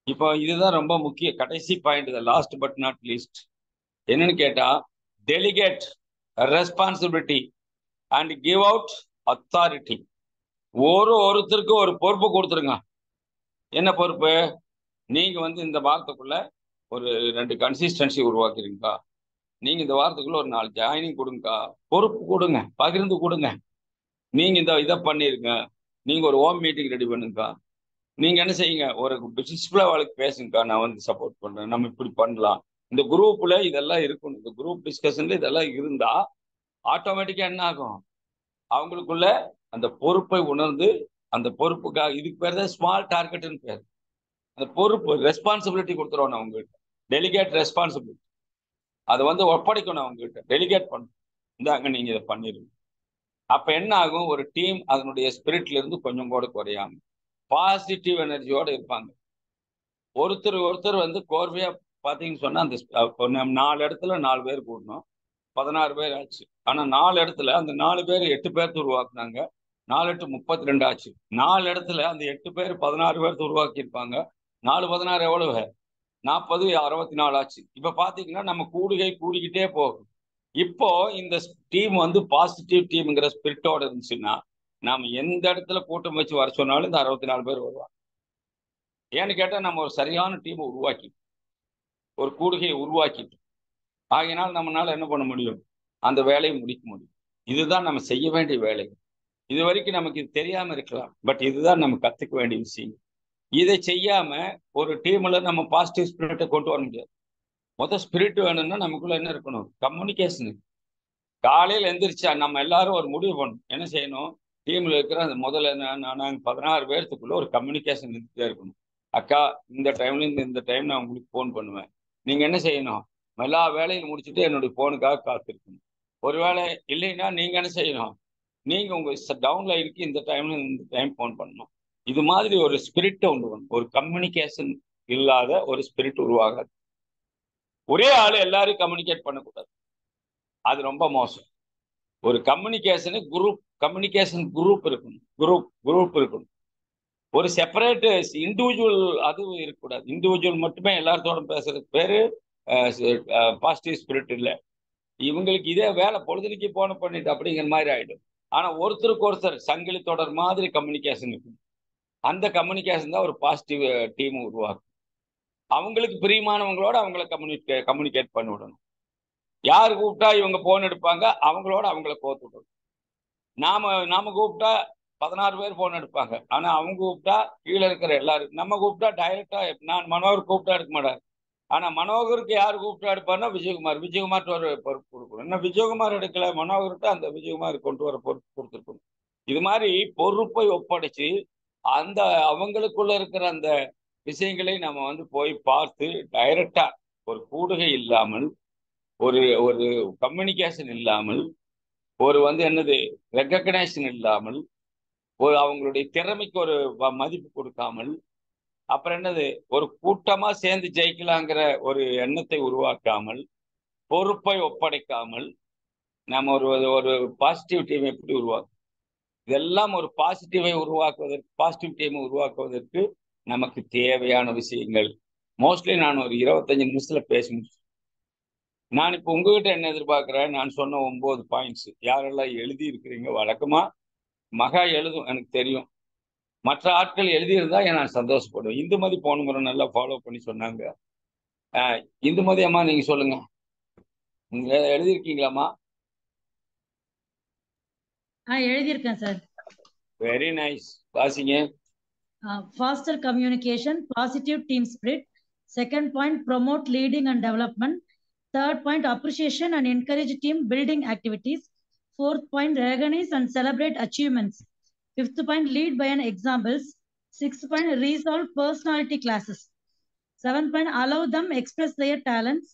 இப்போ இதுதான் ரொம்ப முக்கிய கடைசி point, last but not least. என்னன்னு கேட்டா, delegate responsibility and give out authority. ஒருத்தருக்கு ஒரு பொறுப்பு கொடுத்துருங்க. என்ன பொறுப்பு, நீங்க வந்து இந்த வாரத்துக்குள்ள ஒரு 2 கன்சிஸ்டன்சி உருவாக்குறீங்கக்கா, நீங்க இந்த வாரத்துக்குள்ள ஒரு 4 ஜாயினிங் கொடுங்கக்கா. பொறுப்பு கொடுங்க, பகிர்ந்து கொடுங்க. நீங்க இந்த இதை பண்ணிருங்க, நீங்க ஒரு ஹோம் மீட்டிங் ரெடி பண்ணுங்கக்கா, நீங்க என்ன செய்யுங்க, ஒரு டிசிப்ளின் வாழ்க்கை பேசுங்கக்கா, நான் வந்து சப்போர்ட் பண்றேன், நம்ம இப்படி பண்ணலாம். இந்த குரூப்ல இதெல்லாம் இருக்கணும். இந்த குரூப் டிஸ்கஷன்ல இதெல்லாம் இருந்தா ஆட்டோமேட்டிக்கா என்ன ஆகும், அவங்களுக்குள்ள அந்த பொறுப்பை உணர்ந்து, அந்த பொறுப்புக்காக, இதுக்கு பேர் தான் ஸ்மால் டார்கெட்னு பேர். அந்த பொறுப்பு ரெஸ்பான்சிபிலிட்டி கொடுத்துருவோம் அவங்ககிட்ட, டெலிகேட் ரெஸ்பான்சிபிலிட்டி. அதை வந்து ஒப்படைக்கணும் அவங்ககிட்ட, டெலிகேட் பண்ணணும், இந்தாங்க நீங்க இதை பண்ணிடுங்க. அப்ப என்ன ஆகும், ஒரு டீம் அதனுடைய ஸ்பிரிட்ல இருந்து கொஞ்சம் கூட குறையாம பாசிட்டிவ் எனர்ஜியோட இருப்பாங்க. ஒருத்தர் வந்து கோர்வையா பாத்தீங்கன்னு சொன்னா, அந்த 4 இடத்துல 4 பேர் கூடணும். 16 பேர் ஆச்சு. ஆனா 4 இடத்துல அந்த 4 பேர் 8 பேர்த்து உருவாக்குனாங்க. 4 8 32 ஆச்சு. 4 இடத்துல அந்த 8 பேர் 16 பேர்த்து உருவாக்கியிருப்பாங்க. 4 16 எவ்வளவு? 40 64 ஆச்சு. இப்ப பாத்தீங்கன்னா நம்ம கூடுகை கூடிக்கிட்டே போகும். இப்போ இந்த டீம் வந்து பாசிட்டிவ் டீம்ங்கிற ஸ்பிரிட்டோட இருந்துச்சுன்னா நாம எந்த இடத்துல கூட்டம் வச்சு வர சொன்னாலும் இந்த 64 பேர் வருவாங்க. ஏன்னு கேட்டா நம்ம ஒரு சரியான டீமை உருவாக்கி ஒரு கூடுகையை உருவாக்கிட்டு ஆகையினால் நம்மளால என்ன பண்ண முடியும்? அந்த வேலையை முடிக்க முடியும். இதுதான் நம்ம செய்ய வேண்டிய வேலை. இது வரைக்கும் நமக்கு இது தெரியாம இருக்கலாம், பட் இதுதான் நம்ம கத்துக்க வேண்டிய விஷயம். இதை செய்யாம ஒரு டீம்ல நம்ம பாசிட்டிவ் ஸ்பிரிட்டை கொண்டு வர முடியாது. மொதல் ஸ்பிரிட் வேணும்னா நமக்குள்ள என்ன இருக்கணும்? கம்யூனிகேஷன். காலையில் எந்திரிச்சா நம்ம எல்லாரும் ஒரு முடிவு பண்ணணும். என்ன செய்யணும்? டீம்ல இருக்கிற அந்த முதல்ல நாங்கள் 16 பேர்த்துக்குள்ள ஒரு கம்யூனிகேஷன் இருந்துகிட்டே இருக்கணும். அக்கா, இந்த டைம்ல இந்த டைம் நான் உங்களுக்கு ஃபோன் பண்ணுவேன். நீங்க என்ன செய்யணும்? எல்லா வேலையும் முடிச்சுட்டு என்னுடைய ஃபோனுக்காக காத்திருக்கணும். ஒருவேளை இல்லைன்னா நீங்க என்ன செய்யணும்? நீங்க உங்க டவுன்ல இருக்கு இந்த டைம்ல இந்த டைம் ஃபோன் பண்ணணும். இது மாதிரி ஒரு ஸ்பிரிட்டை உண்டு பண்ணணும். ஒரு கம்யூனிகேஷன் இல்லாத ஒரு ஸ்பிரிட் உருவாகாது. ஒரே ஆள் எல்லாரும் கம்யூனிகேட் பண்ணக்கூடாது, அது ரொம்ப மோசம். ஒரு கம்யூனிகேஷன் குரூப் இருக்கணும். குரூப் இருக்கணும். ஒரு செப்பரேட் இண்டிவிஜுவல் அதுவும் இருக்கக்கூடாது. இண்டிவிஜுவல் மட்டுமே எல்லாத்தோட பேசுறது பேரு பாசிட்டிவ் ஸ்பிரிட் இல்லை. இவங்களுக்கு இதே வேலை பொழுதுக்கு போன பண்ணிட்டு அப்படிங்கிற மாதிரி ஆயிடும். ஆனா ஒருத்தருக்கு ஒருத்தர் சங்கிலி தொடர் மாதிரி கம்யூனிகேஷன் இருக்கும். அந்த கம்யூனிகேஷன் தான் ஒரு பாசிட்டிவ் டீம் உருவாக்கும். அவங்களுக்கு பிரியமானவங்களோட அவங்கள கம்யூனிகேட் பண்ணி விடணும். யார் கூப்பிட்டா இவங்க போன் எடுப்பாங்க, அவங்களோட அவங்கள கோத்து விடணும். நாம கூப்பிட்டா 16 பேர் போன் எடுப்பாங்க, ஆனா அவங்க கூப்பிட்டா கீழே இருக்கிற எல்லாரும். நம்ம கூப்பிட்டா டைரக்டா நான் மனோகர் கூப்பிட்டா எடுக்க மாட்டார். ஆனா மனோகருக்கு யார் கூப்பிட்டா எடுப்பாருன்னா விஜயகுமார் ஒரு பொறுப்பு கொடுக்கணும். இன்னும் விஜயகுமார் எடுக்கல, மனோகர்கிட்ட அந்த விஜயகுமார் கொண்டு வர பொறுப்பு கொடுத்துருக்கணும். இது மாதிரி பொறுப்பை ஒப்படைச்சு அந்த அவங்களுக்குள்ள இருக்கிற அந்த விஷயங்களை நம்ம வந்து போய் பார்த்து டைரக்டா ஒரு கூடுகை இல்லாமல், ஒரு ஒரு கம்யூனிகேஷன் இல்லாமல், ஒரு என்னது ரெகக்னைசேஷன் இல்லாமல், ஒரு அவங்களுடைய திறமைக்கு ஒரு மதிப்பு கொடுக்காமல், அப்புறம் என்னது ஒரு கூட்டமா சேர்ந்து ஜெயிக்கலாங்கிற ஒரு எண்ணத்தை உருவாக்காமல், பொறுப்பை ஒப்படைக்காமல் நம்ம ஒரு பாசிட்டிவ் டீம் எப்படி உருவாக்கும்? இதெல்லாம் ஒரு பாசிட்டிவ் டீமை உருவாக்குவதற்கு நமக்கு தேவையான விஷயங்கள். மோஸ்ட்லி நான் ஒரு 25 நிமிஷத்துல பேச முடியும். நான் இப்போ உங்ககிட்ட என்ன எதிர்பார்க்கிறேன்? நான் சொன்ன 9 பாயிண்ட்ஸ் யாரெல்லாம் எழுதி இருக்கிறீங்க? வழக்கமா மகா எழுதும், எனக்கு தெரியும். மற்ற ஆட்கள் எழுதியிருந்தா நான் சந்தோஷப்படுவேன். இந்துமதி போன முறை நல்லா ஃபாலோ பண்ணி சொன்னாங்க. இந்துமதி அம்மா, நீங்க சொல்லுங்க, நீங்க எழுதியிருக்கீங்களாம்மா? எழுதியிருக்கேன் சார். வெரி நைஸ், வாசிங்க. Faster communication, positive team spirit. Second point, promote leading and development. Third point, appreciation and encourage team building activities. Fourth point, recognize and celebrate achievements. Fifth point, lead by an examples. Sixth point, resolve personality classes. Seventh point, allow them express their talents.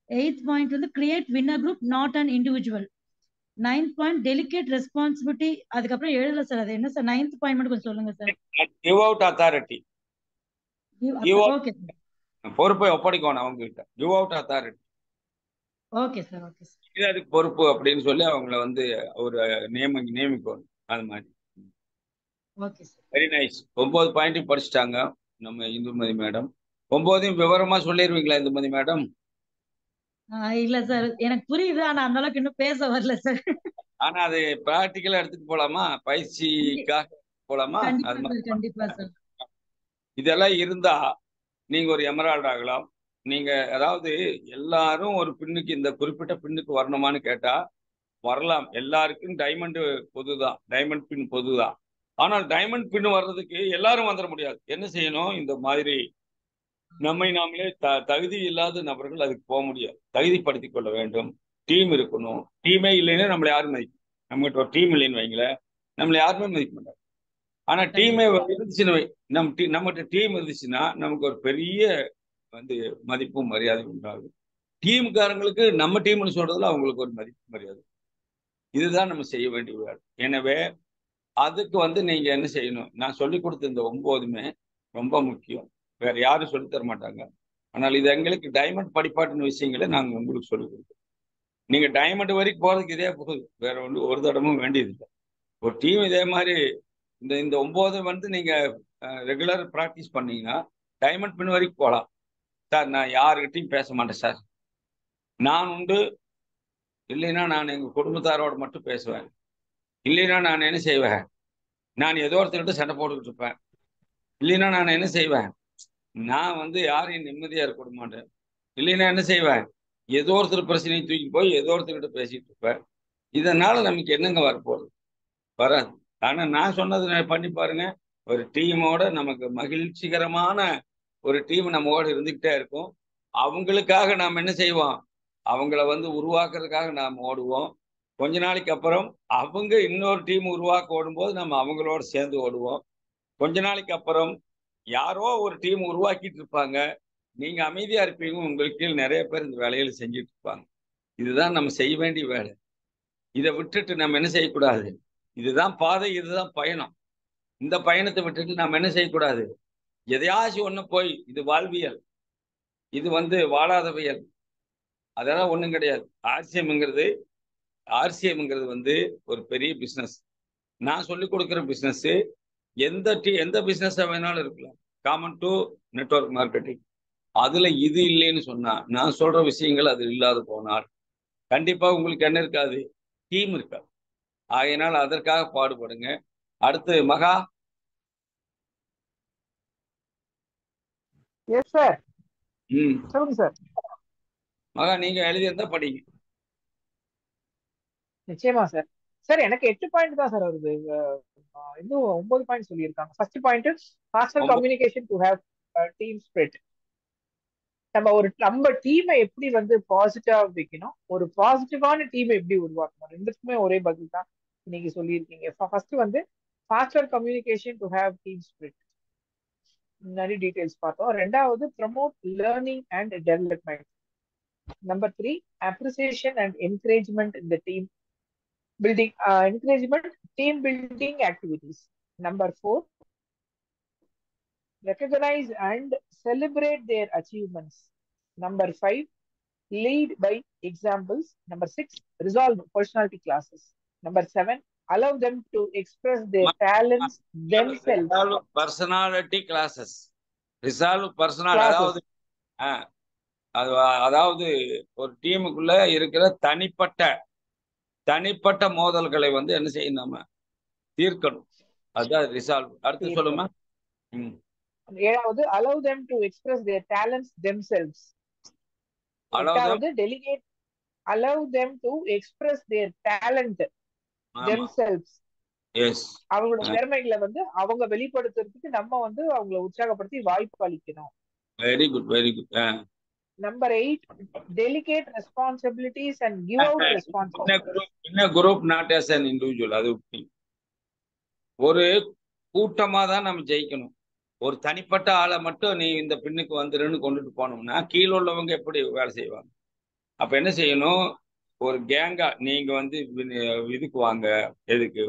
Eighth point, create winner group, not an individual. Ninth point, delicate responsibility. அதுக்கப்புறம் எழுதல சார், அது என்ன சார்? ninth point மட்டும் கொஞ்சம் சொல்லுங்க sir. Give out authority. Okay sir. பொறுப்பை ஒப்படைக்கணும் அவங்க கிட்ட. Give out authority. Okay sir, okay sir. இது அதுக்கு பொறுப்பு அப்படின்னு சொல்லி அவங்கள ஒரு நியமிக்கணும். அது மாதிரி. Okay sir. Very nice. 9 point படிச்சுட்டாங்க நம்ம இந்துமதி மேடம். 9 விவரமா சொல்லிடுவீங்களா இந்துமதி மேடம்? இல்ல சார், எனக்கு புரியுது, ஆனா அந்த அளவுக்கு இன்னும் பேச வரல சார். ஆனா அது பிராக்டிக்கலா எடுத்துட்டு போலாமா? பயிற்சிக்காக போலாமா? கண்டிப்பா சார். இதெல்லாம் இருந்தா நீங்க ஒரு எமரால்ட் ஆகலாம். நீங்க அதாவது எல்லாரும் ஒரு பின்னுக்கு, இந்த குறிப்பிட்ட பின்னுக்கு வரணுமான்னு கேட்டா வரலாம். எல்லாருக்கும் டைமண்ட் பொதுதான், டைமண்ட் பின் பொதுதான். ஆனால் டைமண்ட் பின் வர்றதுக்கு எல்லாரும் வந்துட முடியாது. என்ன செய்யணும்? இந்த மாதிரி நம்மை நாமளே தகுதி இல்லாத நபர்கள் அதுக்கு போக முடியாது. தகுதிப்படுத்தி கொள்ள வேண்டும். டீம் இருக்கணும். டீமே இல்லைன்னா நம்மளை யாரும் மதிக்கும். நம்மகிட்ட ஒரு டீம் இல்லைன்னு வைங்களேன், நம்மளை யாருமே மதிக்க மாட்டாங்க. ஆனா டீமே இருந்துச்சுன்னு நம்மகிட்ட டீம் இருந்துச்சுன்னா நமக்கு ஒரு பெரிய மதிப்பும் மரியாதை உண்டாகும். டீமுக்காரங்களுக்கு நம்ம டீம்னு சொல்றதுல அவங்களுக்கு ஒரு மதிப்பு மரியாதை. இதுதான் நம்ம செய்ய வேண்டிய வேலை. எனவே அதுக்கு நீங்க என்ன செய்யணும்? நான் சொல்லி கொடுத்த இந்த 9மே ரொம்ப முக்கியம். வேற யாரும் சொல்லி தர மாட்டாங்க. ஆனால் இது எங்களுக்கு டைமண்ட் படிப்பாட்டின விஷயங்களை நாங்கள் உங்களுக்கு சொல்லிக் கொடுப்போம். நீங்க டைமண்ட் வரைக்கும் போறதுக்கு இதே போகுது, வேற ஒன்று ஒரு தடமும் வேண்டியதில்லை. ஒரு டீம் இதே மாதிரி இந்த 9 வந்து நீங்க ரெகுலர் ப்ராக்டிஸ் பண்ணீங்கன்னா டைமண்ட் பின் வரைக்கும் போகலாம். சார் நான் யாருக்கிட்டையும் பேச மாட்டேன் சார், நான் உண்டு, இல்லைன்னா நான் எங்க குடும்பத்தாரோட மட்டும் பேசுவேன், இல்லைன்னா நான் என்ன செய்வேன், நான் ஏதோ ஒருத்தர்கிட்ட சண்டை போட்டுக்கிட்டு இருப்பேன், இல்லைன்னா நான் என்ன செய்வேன், நான் வந்து யாரையும் நிம்மதியா இருக்க விட மாட்டேன், இல்லைன்னா என்ன செய்வேன், ஏதோ ஒருத்தர் பிரச்சனையை தூக்கி போய் ஏதோ ஒருத்தர்கிட்ட பேசிட்டு இருப்பேன். இதனால நமக்கு என்னங்க வரப்போகுது? வராது. ஆனா நான் சொன்னது பண்ணி பாருங்க, ஒரு டீமோட நமக்கு மகிழ்ச்சிகரமான ஒரு டீம் நம்மோட இருந்துகிட்டே இருக்கும். அவங்களுக்காக நாம் என்ன செய்வோம், அவங்கள வந்து உருவாக்குறதுக்காக நாம் ஓடுவோம். கொஞ்ச நாளைக்கு அப்புறம் அவங்க இன்னொரு டீம் உருவாக்க ஓடும்போது நம்ம அவங்களோட சேர்ந்து ஓடுவோம். கொஞ்ச நாளைக்கு அப்புறம் யாரோ ஒரு டீம் உருவாக்கிட்டு இருப்பாங்க, நீங்க அமைதியா இருப்பீங்க, உங்களுக்கு கீழ் நிறைய பேர் இந்த வேலைகளை செஞ்சுட்டு இருப்பாங்க. இதுதான் நம்ம செய்ய வேண்டிய வேலை. இதை விட்டுட்டு நம்ம என்ன செய்யக்கூடாது, இதுதான் பாதை, இதுதான் பயணம். இந்த பயணத்தை விட்டுட்டு நம்ம என்ன செய்யக்கூடாது, எதையாச்சும் ஒண்ணு போய் இது வாழ்வியல், இது வந்து வாழாதவியல், அதெல்லாம் ஒண்ணும் கிடையாது. ஆர்சிஎம்ங்கிறது வந்து ஒரு பெரிய பிசினஸ். நான் சொல்லிக் கொடுக்குற பிசினஸ் எந்த பிசினஸ் வேணாலும் இருக்கலாம். காமன் டு நெட்வொர்க் மார்க்கெட்டிங், அதுல இது இல்லைன்னு சொன்னா, நான் சொல்ற விஷயங்கள் அது இல்லாத போனால் கண்டிப்பா உங்களுக்கு என்ன இருக்காது, டீம் இருக்காது. ஆகையினால் அதற்காக பாடுபடுங்க. அடுத்து மகா. Yes sir. ம், சொல்லுங்க சார். மகா நீங்க எழுதியிருந்தா படிங்க. நிச்சயமா சார். சார் எனக்கு 8 பாயிண்ட் தான் சார் வருது. இன்னும் 9 பாயிண்ட் சொல்லியிருக்காங்க. First point, foster communication to have team spirit. நம்ம டீமை எப்படி வந்து பாசிட்டிவா வைக்கணும், ஒரு பாசிட்டிவான டீமை எப்படி உருவாக்கணும், ரெண்டுக்குமே ஒரே பதில் தான் நீங்க சொல்லியிருக்கீங்க. ஃபர்ஸ்ட் வந்து foster communication to have team spirit, நிறைய டீடைல்ஸ் பார்த்தோம். ரெண்டாவது promote learning and development. Number 3, appreciation and encouragement in the team building, encouragement, team building activities. Number 4, recognize and celebrate their achievements. Number 5, lead by examples. Number 6, resolve personality classes. Number 7, allow them to express their talents themselves. Personality classes, resolve personal, அதாவது ஒரு டீமுக்குள்ள இருக்கிற தனிப்பட்ட மோதல்களை வந்து என்ன செய்யணும், நம்ம தீர்க்கணும். அதுதான் ரிசால்வ். அடுத்து சொல்லுமா. ஏழாவது, allow them to express their talents themselves. எட்டாவது, delegate, allow them to express their talent themselves. Yes, அவங்களோட திறமைகளை வந்து அவங்க வெளிப்படுத்துறதுக்கு நம்ம வந்து அவங்களை உற்சாகப்படுத்தி வாய்ப்பு அளிக்கணும். Very good, very good. Number 8, delegate responsibilities and give out responsibilities. In a group, not as an individual. அது ஒரு கூட்டமா தான் நம்ம ஜெயிக்கணும். ஒரு தனிப்பட்ட ஆளை மட்டும் நீ இந்த பின்னுக்கு வந்துருன்னு கொண்டுட்டு போனோம்னா கீழே உள்ளவங்க எப்படி வேலை செய்வாங்க? அப்ப என்ன செய்யணும், ஒரு கேங்கா நீங்க வந்து இதுக்கு வாங்க, எதுக்கு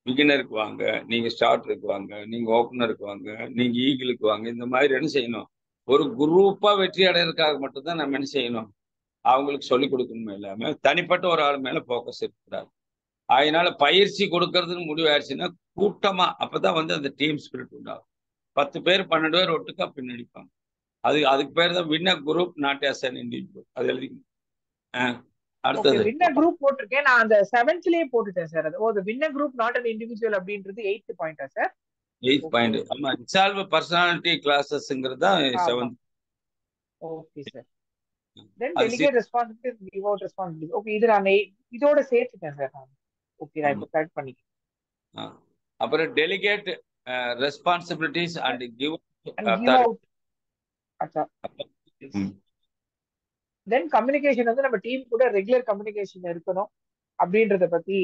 பிகினருக்கு வாங்க, நீங்க ஸ்டார்டருக்கு வாங்க, நீங்க ஓப்பனருக்கு வாங்க, நீங்க ஈகிளுக்கு வாங்க, இந்த மாதிரி என்ன செய்யணும், ஒரு குரூப்பா வெற்றி அடைறதுக்காக மட்டும்தான் நம்ம என்ன செய்யணும், அவங்களுக்கு சொல்லிக் கொடுக்கணுமே இல்லாம தனிப்பட்ட ஒரு ஆள் மேல போக்கஸ் இருக்கக்கூடாது. அதனால பயிற்சி கொடுக்கறதுன்னு முடிவாயிருச்சுன்னா கூட்டமா, அப்பதான் வந்து அந்த டீம் ஸ்பிரிட் உண்டாகும். 10 பேர் 12 பேர் ஒட்டுக்கா பின்னடிப்பாங்க. அதுக்கு பேர் தான் winner group, not as an individual. அது எழுதிக்கணும். அடுத்தது வின்னர் குரூப் போட்டிருக்கேன் நான், அந்த 7th போட்டுட்டேன் சார். அது winner group not an individual அப்படின்றது 8th பாயிண்டா சார்? 8th point. ஆமா, ரிசால்வ் பர்சனாலிட்டி கிளாஸஸ்ங்கிறது தான் 7th. Okay sir. Then delegate responsibilities, give out responsibilities. Okay, இது நான் இதோட சேர்த்துட்டேன் சார் நான். ஓகே, நான் இப்போ கரெக்ட் பண்ணிக்கிறேன். அப்புறம் delegate responsibilities and give out. அச்சா. தென் கம்யூனிகேஷன் வந்து நம்ம டீம் கூட ரெகுலர் கம்யூனிகேஷன் இருக்கணும் அப்படின்றத பத்தி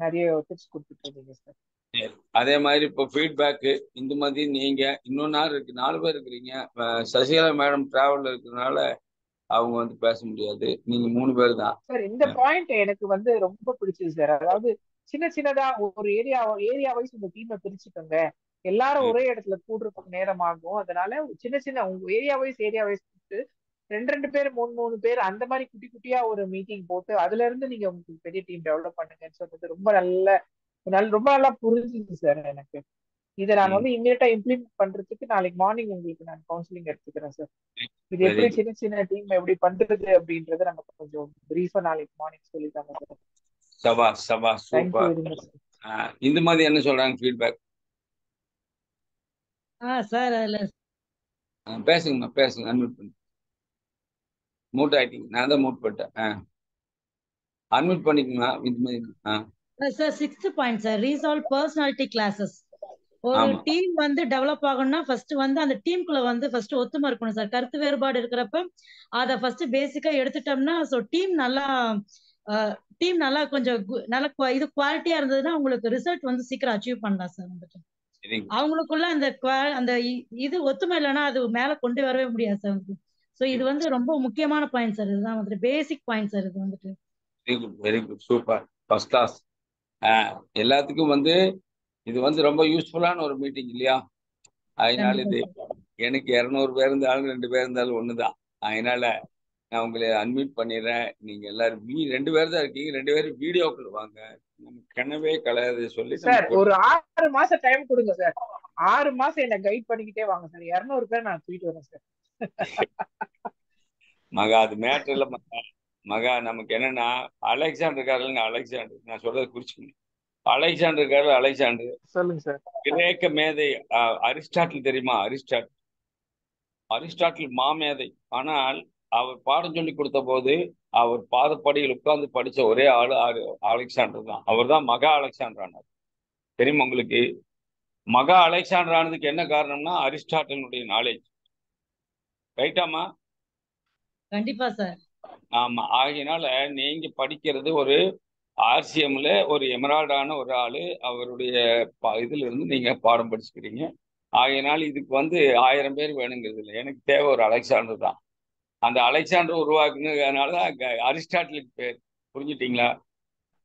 நிறைய டிப்ஸ் கொடுத்துட்டு இருக்கீங்க சார். அதே மாதிரி இப்போ ஃபீட்பேக்கு இந்த மாதிரி நீங்க இன்னும் 4 பேர் இருக்கிறீங்க. சசிகலா மேடம் டிராவல்ல இருக்கிறதுனால அவங்க வந்து பேச முடியாது, நீங்க 3 பேர் தான் சார். இந்த பாயிண்ட் எனக்கு வந்து ரொம்ப பிடிச்சது சார். அதாவது சின்னதா ஒரு ஏரியா வைஸ் உங்க டீமை பிரிச்சுக்கோங்க, எல்லாரும் ஒரே இடத்துல கூடுறதுக்கு நேரம் ஆகும். அதனால சின்ன உங்க ஏரியா வைஸ் ரெண்டு பேர் 3 பேர் அந்த மாதிரி குட்டி குட்டியா ஒரு மீட்டிங் போட்டு அதுல இருந்து நீங்க உங்களுக்கு பெரிய டீம் டெவலப் பண்ணுங்கன்னு சொன்னது ரொம்ப நல்லா புரிஞ்சுது சார் எனக்கு. இதை நான் வந்து இமீடியட்டா இம்ப்ளிமெண்ட் பண்றதுக்கு நாளைக்கு மார்னிங் உங்களுக்கு நான் கவுன்சிலிங் எடுத்துக்கிறேன் சார். இது எப்படி சின்ன சின்ன டீம் எப்படி பண்றது அப்படின்றத நமக்கு கொஞ்சம் பிரீஃபா நாளைக்கு மார்னிங் சொல்லிட்டாங்க சார். சபா சூப்பர். இந்த மாதிரி என்ன சொல்றாங்க ஃபீட்பேக்? சார் பேசுங்க அன்மியூட் பண்ணி. மூட் ஆயிட்டீங்க, நான் தான் மூட் பண்ணிட்டேன். அன்மியூட் பண்ணிக்கோங்க. Sir 6th point sir, resolve personality classes. ஒரு டீம் வந்து டெவலப் ஆகணும்னா ஃபர்ஸ்ட் வந்து அந்த டீமுக்குள்ள வந்து ஃபர்ஸ்ட் ஒத்துமை இருக்கணும் சார். கருத்து வேறுபாடு இருக்கிறப்ப அதை ஃபர்ஸ்ட் பேசிக்கா எடுத்துட்டோம்னா ஸோ டீம் நல்லா கொஞ்சம் நல்லா இது குவாலிட்டியா இருந்ததுன்னா உங்களுக்கு ரிசல்ட் வந்து சீக்கிரம் அச்சீவ் பண்ணலாம் சார். வந்துட்டு அவங்களுக்குள்ள அந்த இது ஒத்துமை இல்லைன்னா அது மேல கொண்டு வரவே முடியாது சார். ஸோ இது வந்து ரொம்ப முக்கியமான பாயிண்ட் சார். இதுதான் வந்துட்டு பேசிக் பாயிண்ட் சார். இது வந்துட்டு very good super first class. எல்லாத்துக்கும் வந்து இது வந்து ரொம்ப யூஸ்ஃபுல்லான ஒரு மீட்டிங் இல்லையா? அதனால இது எனக்கு 200 பேர் இருந்தாலும் 2 பேர் இருந்தாலும் ஒண்ணுதான். அதனால நான் உங்களை அன்மியூட் பண்ணிடுறேன். நீங்க எல்லாரும் 2 பேர் தான் இருக்கீங்க, 2 பேரும் வீடியோக்குள்ள வாங்க. நம்ம கனவே கலையாது சொல்லி சார் ஒரு 6 மாசம் டைம் கொடுங்க சார். 6 மாசம் என்ன கைட் பண்ணிக்கிட்டே வாங்க சார். 200 பேர் நான் தூக்கிட்டு வரேன் சார். மகா அது மேட்டர் இல்ல மகா. நமக்கு என்னன்னா அலெக்சாண்டர் இருக்காரு, அலெக்சாண்டர் நான் சொல்றது குறிச்சுக்கணும். அலெக்சாண்டர் இருக்காரு, அலெக்சாண்டர் சொல்லுங்க சார். கிரேக்க மேதை அரிஸ்டாட்டில் தெரியுமா? அரிஸ்டாட்டில் மாமேதை. ஆனால் அவர் பாடம் சொல்லி கொடுத்த போது அவர் பாதப்படியில் உட்கார்ந்து படிச்ச ஒரே ஆளு அலெக்சாண்டர் தான். அவர் தான் மகா அலெக்சாண்டர் ஆனார். தெரியுமா உங்களுக்கு? மகா அலெக்சாண்டர் ஆனதுக்கு என்ன காரணம்னா அரிஸ்டாட்டிலுடைய நாலேஜ். ரைட்டாமா? கண்டிப்பா சார். ஆமா. ஆகையினால நீங்க படிக்கிறது ஒரு ஆர்சிஎம்ல ஒரு எமரால்டான ஒரு ஆளு, அவருடைய இதுல இருந்து நீங்க பாடம் படிச்சுக்கிறீங்க. ஆகையினால இதுக்கு வந்து 1000 பேர் வேணுங்கிறது இல்லை. எனக்கு தேவை ஒரு அலெக்சாண்டர் தான். அந்த அலெக்சாண்டர் உருவாக்குனதுனாலதான் அரிஸ்டாட்டிலுக்கு பேர். புரிஞ்சுட்டீங்களா?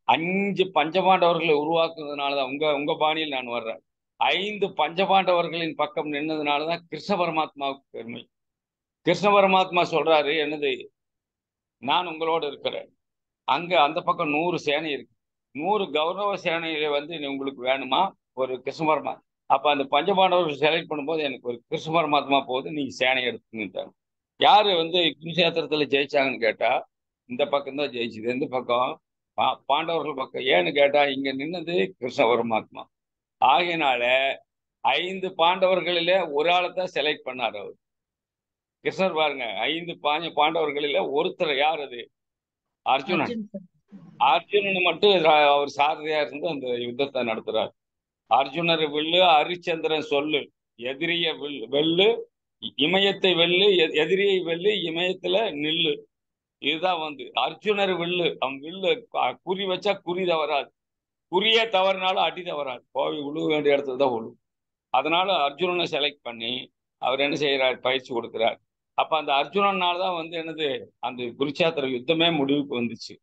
5 பஞ்சபாண்டவர்களை உருவாக்குனதுனாலதான் உங்க பாணியில் நான் வர்றேன். 5 பஞ்சபாண்டவர்களின் பக்கம் நின்னதுனாலதான் கிருஷ்ண பரமாத்மாவுக்கு பெருமை. கிருஷ்ண பரமாத்மா சொல்றாரு என்னது, நான் உங்களோட இருக்கிறேன். அங்க அந்த பக்கம் 100 சேனை இருக்கு. 100 கௌரவ சேனையில வந்து உங்களுக்கு வேணுமா ஒரு கிருஷ்ண பரமாத்மா? அப்ப அந்த பஞ்சபாண்டவர்கள் செலக்ட் பண்ணும்போது எனக்கு ஒரு கிருஷ்ண பரமாத்மா போகுது, நீங்க சேனை எடுத்துக்கிட்டாங்க. யாரு வந்து குருஷேத்திரத்துல ஜெயிச்சாங்கன்னு கேட்டா இந்த பக்கம் தான் ஜெயிச்சுது. எந்த பக்கம்? பாண்டவர்கள் பக்கம். ஏன்னு கேட்டா இங்க நின்னது கிருஷ்ண பரமாத்மா. ஆகையினால 5 பாண்டவர்களில ஒரு ஆளைத்தான் செலக்ட் பண்ணார் அவர். கிருஷ்ணர் பாருங்க, 5 பாண்டவர்களில ஒருத்தர். யார் அது? அர்ஜுனன். அர்ஜுனன் மட்டும் அவர் சாரதியா இருந்து அந்த யுத்தத்தை நடத்துறார். அர்ஜுனர் வில்லு, ஹரிச்சந்திரன் சொல்லு, எதிரிய வெல்லு, இமயத்தை வெல்லு, எதிரியை வெல்லு, இமயத்துல நில்லு. இதுதான் வந்து அர்ஜுனர் வில்லு. அவன் வில்லு குறி வச்சா குறி தவறாது, குறியே தவறினாலும் அடி தவறாது, போய் உழுவ வேண்டிய இடத்துல தான் உழு. அதனால அர்ஜுனனை செலக்ட் பண்ணி அவர் என்ன செய்யறார்? பயிற்சி கொடுக்கிறார். அப்ப அந்த அர்ஜுனனால்தான் வந்து என்னது அந்த குருட்சேத்திர யுத்தமே முடிவுக்கு வந்துச்சு.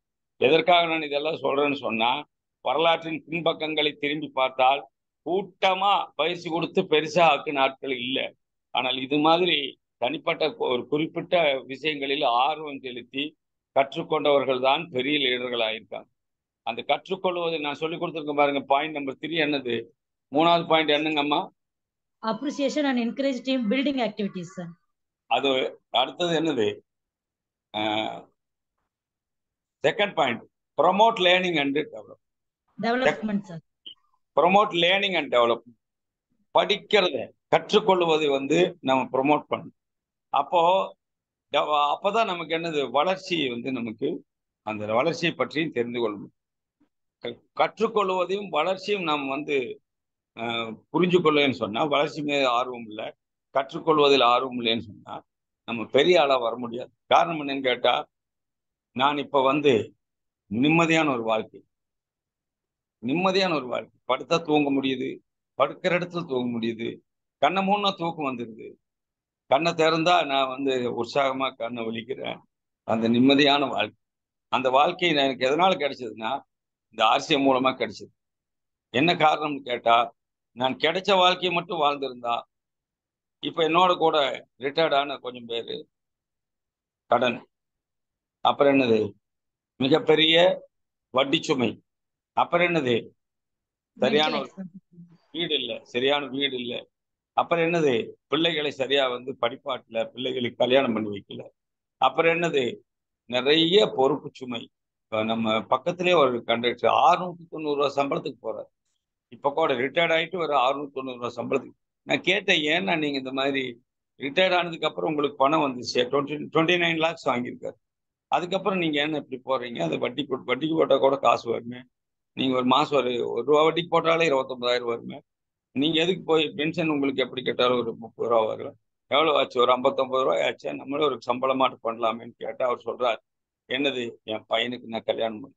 எதற்காக நான் இதெல்லாம் சொல்றேன்னு சொன்னா, வரலாற்றின் பின்பக்கங்களை திரும்பி பார்த்தால் கூட்டமா பயிற்சி கொடுத்து பெருசா ஆக்குன நாட்கள் இல்லை. ஆனால் இது மாதிரி தனிப்பட்ட ஒரு குறிப்பிட்ட விஷயங்களில் ஆர்வம் செலுத்தி கற்றுக்கொண்டவர்கள் தான் பெரிய லீடர்கள் ஆயிருக்காங்க. அந்த கற்றுக்கொள்வதை நான் சொல்லி கொடுத்துருக்கேன் பாருங்க. பாயிண்ட் நம்பர் 3 என்னது? 3வது பாயிண்ட் என்னங்கம்மா? Appreciation and encourage team building activities sir. அது அடுத்தது என்னது? Second point promote learning and development sir. Promote learning and development. படிக்கிறத கற்றுக்கொள்வதை வந்து நம்ம ப்ரொமோட் பண்ணணும். அப்போதான் நமக்கு என்னது வளர்ச்சி வந்து நமக்கு அந்த வளர்ச்சியை பற்றியும் தெரிந்து கொள்ளணும். கற்றுக்கொள்வதையும் வளர்ச்சியும் நாம் வந்து புரிஞ்சு கொள்ளன்னு சொன்னா வளர்ச்சி மீது ஆர்வம் இல்லை, கற்றுக்கொள்வதில் ஆர்வம் இல்லைன்னு சொன்னா நம்ம பெரிய ஆளா வர முடியாது. காரணம் என்னன்னு கேட்டா, நான் இப்ப வந்து நிம்மதியான ஒரு வாழ்க்கை படுத்தா தூங்க முடியுது, படுக்கிற இடத்துல தூங்க முடியுது, கண்ணை மூணா தூக்கம் வந்துருது, கண்ணை திறந்தா நான் வந்து உற்சாகமா கண்ணை ஒலிக்கிறேன். அந்த நிம்மதியான வாழ்க்கை, அந்த வாழ்க்கை எனக்கு எதனால கிடைச்சதுன்னா இந்த ஆர்சிஎம் மூலமா கிடைச்சது. என்ன காரணம்னு கேட்டா, நான் கிடைச்ச வாழ்க்கையை மட்டும் வாழ்ந்திருந்தா இப்ப என்னோட கூட ரிட்டையர்ட் ஆன கொஞ்சம் பேரு கடன். அப்புறம் என்னது? மிகப்பெரிய வட்டி சுமை. அப்புறம் என்னது? சரியான மெடிக்கல் ஒரு எக்ஸ்பென்சஸ். வீடு இல்லை, சரியான வீடு இல்லை. அப்புறம் என்னது? பிள்ளைகளை சரியா படிப்பாட்டுல, பிள்ளைகளுக்கு கல்யாணம் பண்ணி வைக்கல. அப்புறம் என்னது? நிறைய பொறுப்பு சுமை. இப்ப நம்ம பக்கத்திலே ஒரு கண்டக்டர் 690 சம்பளத்துக்கு போறாரு. இப்ப கூட ரிட்டையர்ட் ஆயிட்டு ஒரு 690 சம்பளத்துக்கு. நான் கேட்டேன், ஏன்னா நீங்க இந்த மாதிரி ரிட்டையர்ட் ஆனதுக்கு அப்புறம் உங்களுக்கு பணம் வந்துச்சு, 29 lakhs வாங்கியிருக்காரு. அதுக்கப்புறம் நீங்க என்ன இப்படி போறீங்க? அது வட்டிக்கு போட்டா கூட காசு வருமே. நீங்க ஒரு மாசம் ஒரு ரூபா வட்டிக்கு போட்டாலே 29,000 வருமே. நீங்க எதுக்கு போய் பென்ஷன் உங்களுக்கு எப்படி கேட்டாலும் ஒரு 30 ரூபா வரும். எவ்வளவு ஆச்சு? ஒரு 59 ரூபாய் ஆச்சா? நம்மளே ஒரு சம்பளமாட்டு பண்ணலாமேன்னு கேட்டா அவர் சொல்றாரு, என்னது? என் பையனுக்கு நான் கல்யாணம் பண்ணி,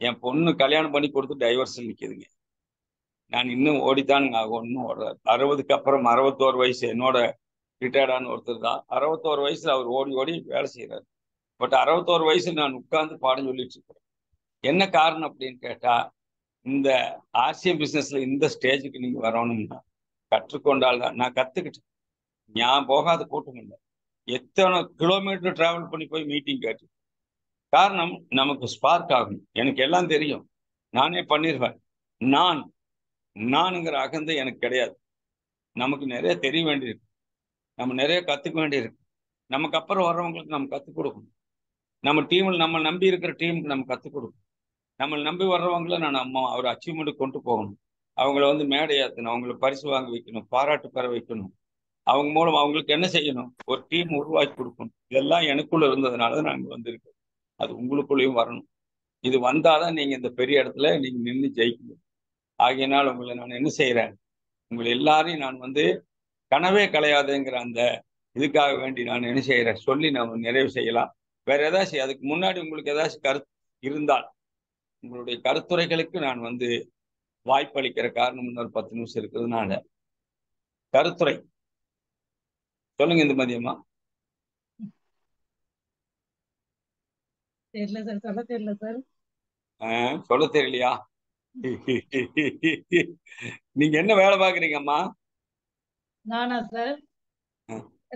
என் பொண்ணு கல்யாணம் பண்ணி கொடுத்து டைவர்ஸ் நிக்குதுங்க. நான் இன்னும் ஓடித்தானுங்க ஆகும். இன்னும் ஓடுறாரு. 60க்கு அப்புறம் 61 வயசு என்னோட ரிட்டையர்டான ஒருத்தர் தான். 61 வயசுல அவர் ஓடி ஓடி வேலை செய்யறாரு. பட் 61 வயசுல நான் உட்கார்ந்து பாடம் சொல்லிட்டு இருக்கிறேன். என்ன காரணம் அப்படின்னு கேட்டா, இந்த ஆர்சிஎம் பிசினஸ்ல இந்த ஸ்டேஜுக்கு நீங்க வரணும்னா கற்றுக்கொண்டால் தான். நான் கத்துக்கிட்டேன். நான் போகாத கூட்டம் இல்லை. எத்தனை கிலோமீட்டர் டிராவல் பண்ணி போய் மீட்டிங் கேட்டு. காரணம், நமக்கு ஸ்பார்க் ஆகும். எனக்கு எல்லாம் தெரியும், நானே பண்ணிடுவேன். நானுங்கிற அகந்தை எனக்கு கிடையாது. நமக்கு நிறைய தெரிய வேண்டியிருக்கு, நம்ம நிறைய கத்துக்க வேண்டியிருக்கு. நமக்கு அப்புறம் வர்றவங்களுக்கு நம்ம கத்துக் கொடுக்கணும். நம்ம டீமில் நம்ம நம்பி இருக்கிற டீமுக்கு நம்ம கத்துக் கொடுக்கணும். நம்மளை நம்பி வர்றவங்கள நான் ஒரு அச்சீவ்மெண்ட் கொண்டு போகணும். அவங்கள மேடை ஏற்றணும், அவங்கள பரிசு வாங்க வைக்கணும், பாராட்டு பெற வைக்கணும். அவங்க மூலம் அவங்களுக்கு என்ன செய்யணும்? ஒரு டீம் உருவாக்கி கொடுக்கணும். இதெல்லாம் எனக்குள்ள இருந்ததுனால தான் நாங்கள் வந்திருக்கோம். அது உங்களுக்குள்ளேயும் வரணும். இது வந்தாதான் நீங்க இந்த பெரிய இடத்துல நீங்க நின்று ஜெயிக்கணும். ஆகையினால் உங்களை நான் என்ன செய்யறேன்? உங்களை எல்லாரையும் நான் கனவே கலையாதுங்கிற அந்த இதுக்காக வேண்டி நான் என்ன செய்யறேன் சொல்லி நம்ம நிறைவு செய்யலாம். வேற ஏதாச்சும் அதுக்கு முன்னாடி உங்களுக்கு ஏதாச்சும் கருத்து இருந்தால் உங்களுடைய கருத்துரைகளுக்கு நான் வாய்ப்பளிக்கிற காரணம் இன்னொரு 10 நிமிஷம் இருக்கிறதுனால கருத்துரை சொல்லுங்க. இந்த மதியமா தெரியல சார், சொல்ல தெரியல சார். சொல்ல தெரியலையா? நீங்க என்ன வேலை பாக்குறீங்கம்மா? நானா சார்?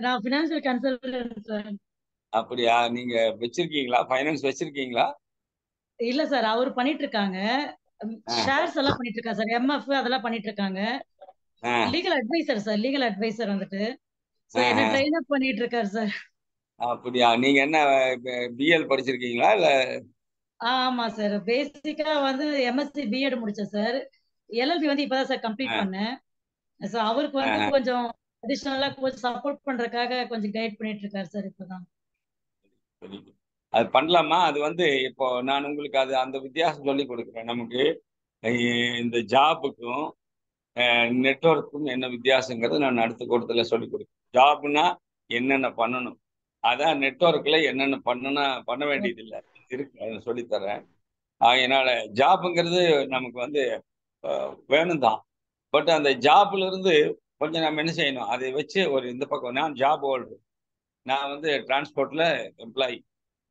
நான் பினான்சியல் கன்சல்டன்ட் சார். அப்படியா? நீங்க வச்சிருக்கீங்களா? ஃபைனான்ஸ் வச்சிருக்கீங்களா? இல்ல சார், அவர் பண்ணிட்டு இருக்காங்க. ஷேர்ஸ் எல்லாம் பண்ணிட்டு இருக்காங்க சார். எம்எஃப் அதெல்லாம் பண்ணிட்டு இருக்காங்க. Legal adviser sir. Legal adviser so என்ன ட்ரெயின் அப் பண்ணிட்டு இருக்காரு சார். அப்படியா? நீங்க என்ன பிஎல் படிச்சிருக்கீங்களா இல்ல? ஆமா சார், பேசிக்கா எம்எஸ்சி பிஎட் முடிச்சேன் சார். எல்எல்பி இப்பதான் சார் கம்ப்ளீட் பண்ணேன். சோ அவருக்கு கொஞ்சம் அடிஷனலா கொஞ்சம் சப்போர்ட் பண்றதுக்காக கொஞ்சம் கைட் பண்ணிட்டு இருக்காரு சார் இப்பதான். அது பண்ணலாமா? அது இப்போ நான் உங்களுக்கு அந்த வித்தியாசம் சொல்லி கொடுக்குறேன். நமக்கு இந்த ஜாபுக்கும் நெட்வொர்க்கும் என்ன வித்தியாசங்கிறது நான் அடுத்த கூட்டத்தில் சொல்லி கொடுக்குறேன். ஜாப்னா என்னென்ன பண்ணணும், அதான் நெட்வொர்க்ல என்னென்ன பண்ண வேண்டியது இல்லை இருக்கு, அதை சொல்லித்தரேன். அதனால ஜாப்புங்கிறது நமக்கு வேணும் தான். பட் அந்த ஜாப்ல இருந்து கொஞ்சம் நம்ம என்ன செய்யணும், அதை வச்சு இந்த பக்கம் நான் ஜாப் ஹோல்டர், நான் டிரான்ஸ்போர்ட்ல எம்ப்ளாயி.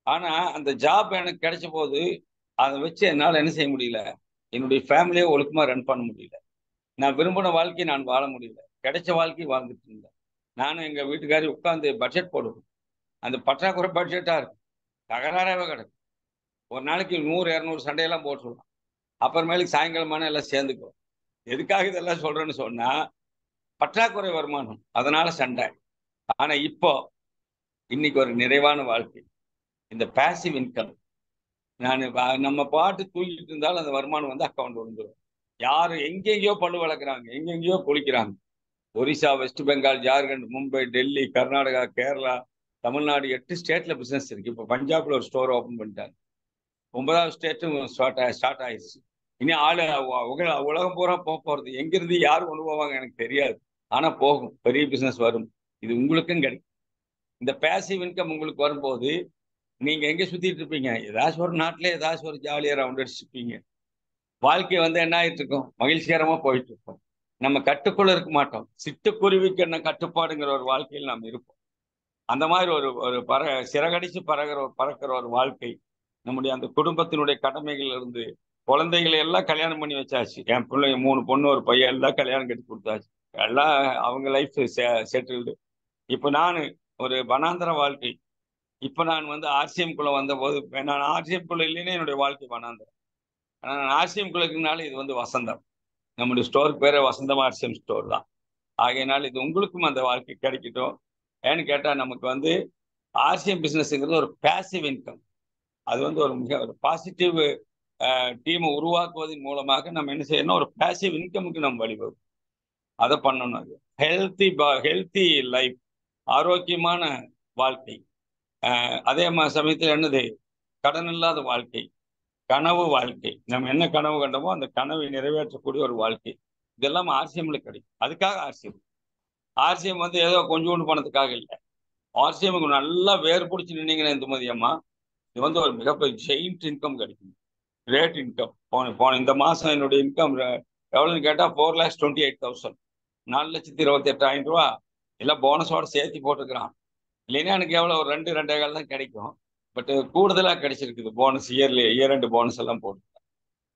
ஆனா அந்த ஜாப் எனக்கு கிடைச்ச போது அதை வச்சு என்னால் என்ன செய்ய முடியல, என்னுடைய ஃபேமிலியை ஒழுக்கமா ரன் பண்ண முடியல. நான் விரும்பின வாழ்க்கையை நான் வாழ முடியல. கிடைச்ச வாழ்க்கை வாழ்ந்துட்டு இருந்தேன். நானும் எங்க வீட்டுக்காரி உட்காந்து பட்ஜெட் போடுவோம். அந்த பற்றாக்குறை பட்ஜெட்டா இருக்கு, தகராறாவே கிடக்கு. ஒரு நாளைக்கு 100-200 சண்டையெல்லாம் போட்டுருவோம். அப்புறமேலுக்கு சாயங்காலமான எல்லாம் சேர்ந்துக்குவோம். எதுக்காக இதெல்லாம் சொல்றேன்னு சொன்னா, பற்றாக்குறை வருமானம், அதனால சண்டை. ஆனா இப்போ இன்னைக்கு ஒரு நிறைவான வாழ்க்கை, இந்த பேசிவ் இன்கம். நம்ம பாட்டு தூக்கிட்டு இருந்தாலும் அந்த வருமானம் அக்கௌண்ட் வந்துடும். யாரும் எங்கெங்கயோ பல்லு வளர்க்குறாங்க, எங்கெங்கயோ குளிக்கிறாங்க. ஒரிசா, வெஸ்ட் பெங்கால், ஜார்க்கண்ட், மும்பை, டெல்லி, கர்நாடகா, கேரளா, தமிழ்நாடு 8 ஸ்டேட்ல பிசினஸ் இருக்கு. இப்போ பஞ்சாப்ல ஒரு ஸ்டோர் ஓபன் பண்ணிட்டாங்க. 9வது ஸ்டேட்டும் ஸ்டார்ட் ஆயிடுச்சு. இனி உலகம் பூரா போறது. எங்கிருந்து யார் கொண்டு போவாங்க எனக்கு தெரியாது. ஆனா போகும், பெரிய பிசினஸ் வரும். இது உங்களுக்கும் கிடைக்கும். இந்த பேசிவ் இன்கம் உங்களுக்கு வரும்போது நீங்க எங்க சுத்திட்டு இருப்பீங்க? ஏதாச்சும் ஒரு நாட்டிலே ஏதாச்சும் ஒரு ஜாலியா ரவுண்ட் அடிச்சுப்பீங்க. வாழ்க்கை என்ன ஆயிட்டு இருக்கும்? மகிழ்ச்சிகரமா போயிட்டு இருக்கும். நம்ம கட்டுக்குள்ள இருக்க மாட்டோம். சிட்டுக்குருவிக்கு என்ன கட்டுப்பாடுங்கிற ஒரு வாழ்க்கையில் நாம் இருப்போம். அந்த மாதிரி ஒரு சிறகடிச்சு பறக்கிற ஒரு வாழ்க்கை. நம்முடைய அந்த குடும்பத்தினுடைய கடமைகள் இருந்து குழந்தைகளை எல்லாம் கல்யாணம் பண்ணி வச்சாச்சு. என் பிள்ளைங்க 3 பொண்ணு 1 பையன் எல்லாம் கல்யாணம் கட்டி கொடுத்தாச்சு. எல்லாம் அவங்க லைஃப் செட்டில்டு. இப்போ நான் ஒரு வனாந்தர வாழ்க்கை. இப்ப நான் வந்து ஆர்சிஎம் குள்ள வந்த போது, நான் ஆர்சிஎம் குள்ள இல்லைன்னா என்னுடைய வாழ்க்கை வனாந்தரம். ஆனா நான் ஆர்சிஎம் குள்ள இருக்கனால இது வந்து வசந்தம். நம்முடைய ஸ்டோருக்கு பேரே வசந்தம் ஆர்சிஎம் ஸ்டோர் தான். ஆகையினால் இது உங்களுக்கும் அந்த வாழ்க்கை கிடைக்கட்டும். ஏன்னு கேட்டா நமக்கு வந்து ஆர்சிஎம் பிசினஸ்ங்கிறது ஒரு பேசிவ் இன்கம். அது வந்து ஒரு மிக ஒரு பாசிட்டிவ் டீமை உருவாக்குவதன் மூலமாக நம்ம என்ன செய்யணும், ஒரு பேசிவ் இன்கமுக்கு நம்ம வழிவகுக்கும். அதை பண்ணணும். அது ஹெல்த்தி லைஃப், ஆரோக்கியமான வாழ்க்கை. அதே சமயத்தில் என்னது, கடன் இல்லாத வாழ்க்கை, கனவு வாழ்க்கை. நம்ம என்ன கனவு கண்டோமோ அந்த கனவை நிறைவேற்றக்கூடிய ஒரு வாழ்க்கை. இதெல்லாம் ஆர்சிஎம்ல கிடைக்கும். அதுக்காக ஆர்சிஎம் வந்து ஏதோ கொஞ்சோண்டு பணத்துக்காக இல்லை. ஆர்சிஎம்க்கு நல்லா வேர் பிடிச்சி நின்னீங்கன்னா இந்துமதி அம்மா, இது வந்து ஒரு மிகப்பெரிய ஜெயிண்ட் இன்கம் கிடைக்கும். Great income. போன இந்த மாசம் என்னுடைய இன்கம் எவ்வளோன்னு கேட்டால் 4,28,000, 4,28,000 ரூபா. எல்லாம் போனஸோட சேர்த்து போட்டுக்கிறான். இல்லைன்னா எனக்கு எவ்வளோ ஒரு 2,2,4 தான் கிடைக்கும். பட் கூடுதலாக கிடைச்சிருக்குது போனஸ். இயர் ரெண்டு போனஸ் எல்லாம் போட்டு.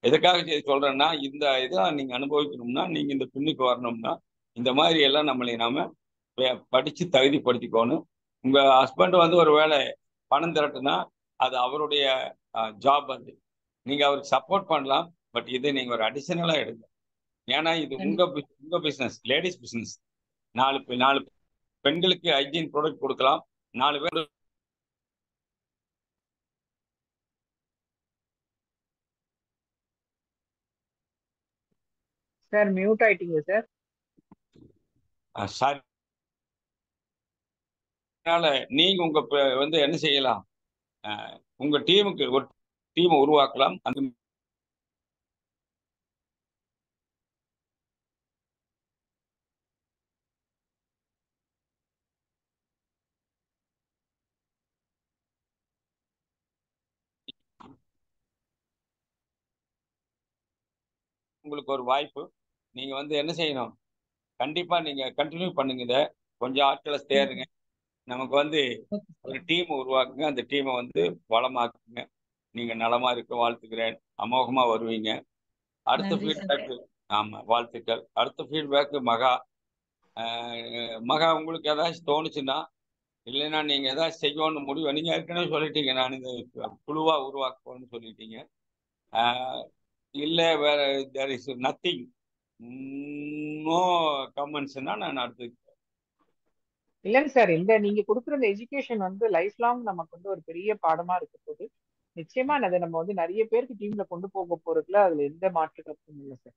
எதுக்காக சொல்றேன்னா, இந்த இதை நீங்க அனுபவிக்கணும்னா, நீங்க இந்த பின்னுக்கு வரணும்னா இந்த மாதிரி எல்லாம் நம்மளை நாம படிச்சு தகுதிப்படுத்திக்கணும். உங்க ஹஸ்பண்ட் வந்து ஒரு வேளை பணம் திரட்டுனா அது அவருடைய ஜாப். அது நீங்க அவருக்கு சப்போர்ட் பண்ணலாம். பட் இதை நீங்க ஒரு அடிஷனலா எடுங்க. ஏன்னா இது உங்க பிசினஸ், லேடிஸ் பிசினஸ். 4 பெண்களுக்கு ஹைஜீன் ப்ராடக்ட் கொடுக்கலாம். 4 பேர் சார் மியூட் ஆயிட்டீங்க சார். சாரி. அதனால நீங்க உங்க வந்து என்ன செய்யலாம், உங்க டீமுக்கு ஒரு டீமை உருவாக்கலாம். அந்த உங்களுக்கு ஒரு வாய்ப்பு. நீங்க வந்து என்ன செய்யணும், கண்டிப்பா நீங்க கண்டினியூ பண்ணுங்க. இதை கொஞ்சம் ஆட்களை தேருங்க. நமக்கு வந்து ஒரு டீம் உருவாக்குங்க. அந்த டீமை வந்து வளமாக்குங்க. நீங்க நலமா இருக்க வாழ்த்துக்கிறேன். அமோகமா வருவீங்க. அடுத்த ஃபீட்பேக். ஆமா, வாழ்த்துக்கள். அடுத்த ஃபீட்பேக் மகா உங்களுக்கு ஏதாச்சும் தோணுச்சுன்னா, இல்லைன்னா நீங்க ஏதாச்சும் செய்யணும்னு முடிவு, நீங்க ஏற்கனவே சொல்லிட்டீங்க நான் இந்த குழுவா உருவாக்குவோம்னு சொல்லிட்டீங்க. இல்லை வேற தேர் இஸ் நத்திங், நோ கமெண்ட்ஸ்னா நான் அடுத்து. இல்லைங்க சார், இந்த நீங்க கொடுக்குற இந்த எஜுகேஷன் வந்து லைஃப் லாங் நமக்கு வந்து ஒரு பெரிய பாடமா இருக்க போது. நிச்சயமா அதை நம்ம வந்து நிறைய பேருக்கு டீம்ல கொண்டு போக போறதுல அதுல எந்த மாற்று கருத்தும் இல்லை சார்.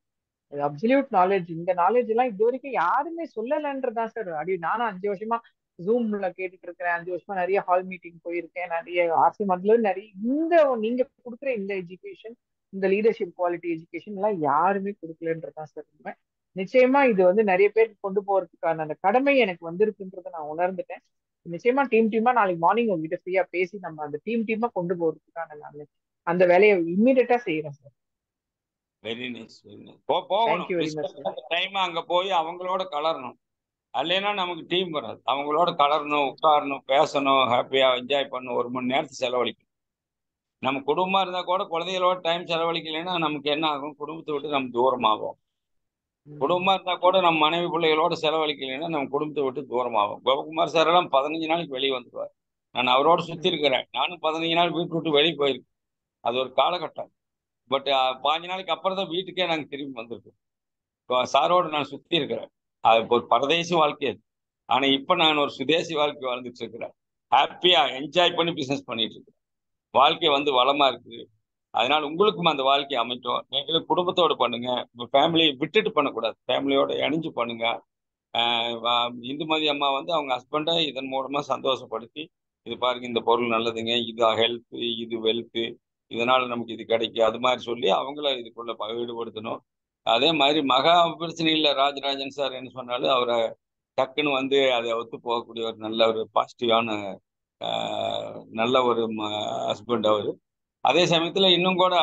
அது அப்சல்யூட் நாலேஜ். இந்த நாலேஜ் எல்லாம் இது வரைக்கும் யாருமே சொல்லலைன்றதுதான் சார். நானும் 5 வருஷமா ஜூம்ல கேட்டுட்டு இருக்கிறேன். 5 வருஷமா நிறைய ஹால் மீட்டிங் போயிருக்கேன். நிறைய ஆர்சி மதுல நிறைய இந்த நீங்க கொடுக்குற இந்த எஜுகேஷன், இந்த லீடர்ஷிப் குவாலிட்டி எஜுகேஷன் எல்லாம் யாருமே கொடுக்கலன்றதுதான் சார் உண்மை. நிச்சயமா இது வந்து நிறைய பேருக்கு கொண்டு போறதுக்கான அந்த கடமை எனக்கு வந்திருக்குன்றதை நான் உணர்ந்துட்டேன். நிச்சயமா டீமா நாளைக்கு மார்னிங் உங்ககிட்ட ஃப்ரீயா பேசி நம்ம அந்த டீமா கொண்டு போறதுக்கான நான் அந்த வேலையை இம்மீடியட்டா செய்யறேன் sir. Very nice, very nice. போகணும் டைம் அங்க போய் அவங்களோட கலரணும். இல்லைன்னா நமக்கு டீம் வராது. அவங்களோட கலரணும், உட்காரணும், பேசணும், ஹாப்பியா என்ஜாய் பண்ணணும். 1 மணி நேரத்துக்கு செலவழிக்கணும். நம்ம குடும்பமா இருந்தா கூட குழந்தைகளோட டைம் செலவழிக்கலைன்னா நமக்கு என்ன ஆகும், குடும்பத்தை விட்டு நம்ம தூரமாகும். குடும்பமா இருந்தா கூட நம்ம மனைவி பிள்ளைகளோட செலவழிக்கலைன்னா நம்ம குடும்பத்தை விட்டு தூரமாகும். கோபகுமார் சார் எல்லாம் 15 நாளைக்கு வெளியே வந்துடுவார். நான் அவரோட சுத்தி இருக்கிறேன். நானும் 15 நாள் வீட்டு விட்டு வெளியே போயிருக்கேன். அது ஒரு காலகட்டம். பட் 15 நாளைக்கு அப்புறம் தான் வீட்டுக்கே நாங்கள் திரும்பி வந்திருக்கோம். சாரோடு நான் சுத்தி இருக்கிறேன். அது ஒரு பரதேசி வாழ்க்கை அது. ஆனா இப்ப நான் ஒரு சுதேசி வாழ்க்கை வாழ்ந்துட்டு இருக்கிறேன். ஹாப்பியா என்ஜாய் பண்ணி பிசினஸ் பண்ணிட்டு இருக்கிறேன். வாழ்க்கை வந்து வளமா இருக்குது. அதனால உங்களுக்கும் அந்த வாழ்க்கையை அமைக்கும். நீங்களும் குடும்பத்தோடு பண்ணுங்க. ஃபேமிலியை விட்டுட்டு பண்ணக்கூடாது. ஃபேமிலியோட இணைஞ்சு பண்ணுங்க. இந்துமதி அம்மா வந்து அவங்க ஹஸ்பண்டை இதன் மூலமா சந்தோஷப்படுத்தி, இது பாருங்க இந்த பொருள் நல்லதுங்க, இது ஹெல்த், இது வெல்த், இதனால நமக்கு இது கிடைக்கும், அது மாதிரி சொல்லி அவங்கள இதுக்குள்ள ஈடுபடுத்தணும். அதே மாதிரி மகா பிரச்சனை இல்லை. ராஜராஜன் சார் என்ன சொன்னாலும் அவரை டக்குன்னு வந்து அதை ஒத்து போகக்கூடிய ஒரு நல்ல ஒரு பாசிட்டிவான நல்ல ஒரு ஹஸ்பண்ட் அவர். அதே சமயத்தில் இன்னும் கூட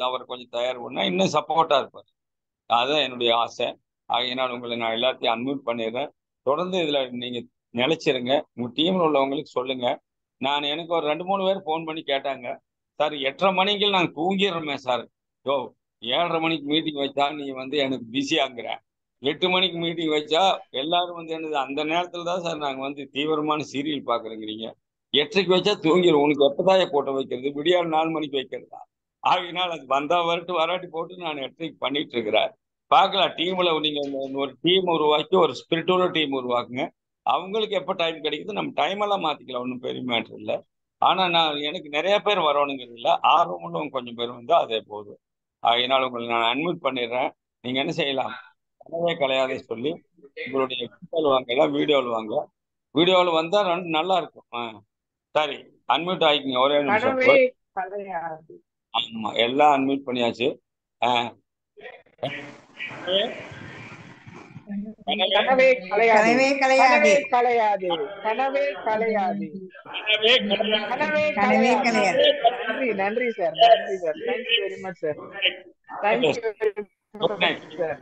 அவரை கொஞ்சம் தயார் பண்ணா இன்னும் சப்போர்ட்டா இருப்பார். அதுதான் என்னுடைய ஆசை. ஆகையினால் உங்களை நான் எல்லாத்தையும் அன்மியூட் பண்ணிடுறேன். தொடர்ந்து இதுல நீங்க நிலைச்சிருங்க. உங்க டீம்ல உள்ளவங்களுக்கு சொல்லுங்க. எனக்கு ஒரு 2-3 பேர் ஃபோன் பண்ணி கேட்டாங்க, சார் 8:30 மணிக்கு நாங்கள் தூங்கிடுறோமே சார். யோ 7:30 மணிக்கு மீட்டிங் வச்சா நீ வந்து எனக்கு பிஸி ஆகுற, 8 மணிக்கு மீட்டிங் வச்சா எல்லாரும் வந்து என்னது அந்த நேரத்துல தான் சார் நாங்க வந்து தீவிரமான சீரியல் பாக்குறேங்கிறீங்க. 8:30க்கு வச்சா தூங்கிடும். உனக்கு எப்பதான் போட்டோ வைக்கிறது? விடியால் 4 மணிக்கு வைக்கிறதா? ஆகினால் அது வந்தா வரட்டு வராட்டி போட்டு நான் 8:30க்கு பண்ணிட்டு இருக்கிறேன். பார்க்கலாம். டீம்ல நீங்க ஒரு டீம் உருவாக்கி ஒரு ஸ்பிரிட்டுள்ள டீம் உருவாக்குங்க. அவங்களுக்கு எப்ப டைம் கிடைக்குது நம்ம டைம் எல்லாம் மாத்திக்கலாம். ஒன்றும் பெரிய மேட்டர் இல்லை. ஆனா நான் எனக்கு நிறைய பேர் வரணுங்கிறது இல்லை. ஆர்வம் உள்ளவங்க கொஞ்சம் பேர் வந்தா அதே போதும். ஆகினால் உங்களை நான் அட்மிட் பண்ணிடுறேன். நீங்க என்ன செய்யலாம்? கனவே கலையாதே சொல்லி உங்களுடைய வீடியோவில் வாங்க, எல்லாம் வீடியோவில் வாங்க. வீடியோவில் வந்தா நல்லா இருக்கும். சரி, அன்மியூட் ஆகிக்கங்க ஒரே நிமிஷம். கனவே கலையாது. ஆமா, எல்லாம் அன்மியூட் பண்ணியாச்சு. கனவே கலையாது. கனவே கலையாது. கனவே கலையாது. கனவே கலையாது. கனவே கனவே கலையாது. கலையாது. நன்றி நன்றி சார். நன்றி sir. Thank you very much sir. Thank you good night. Sir.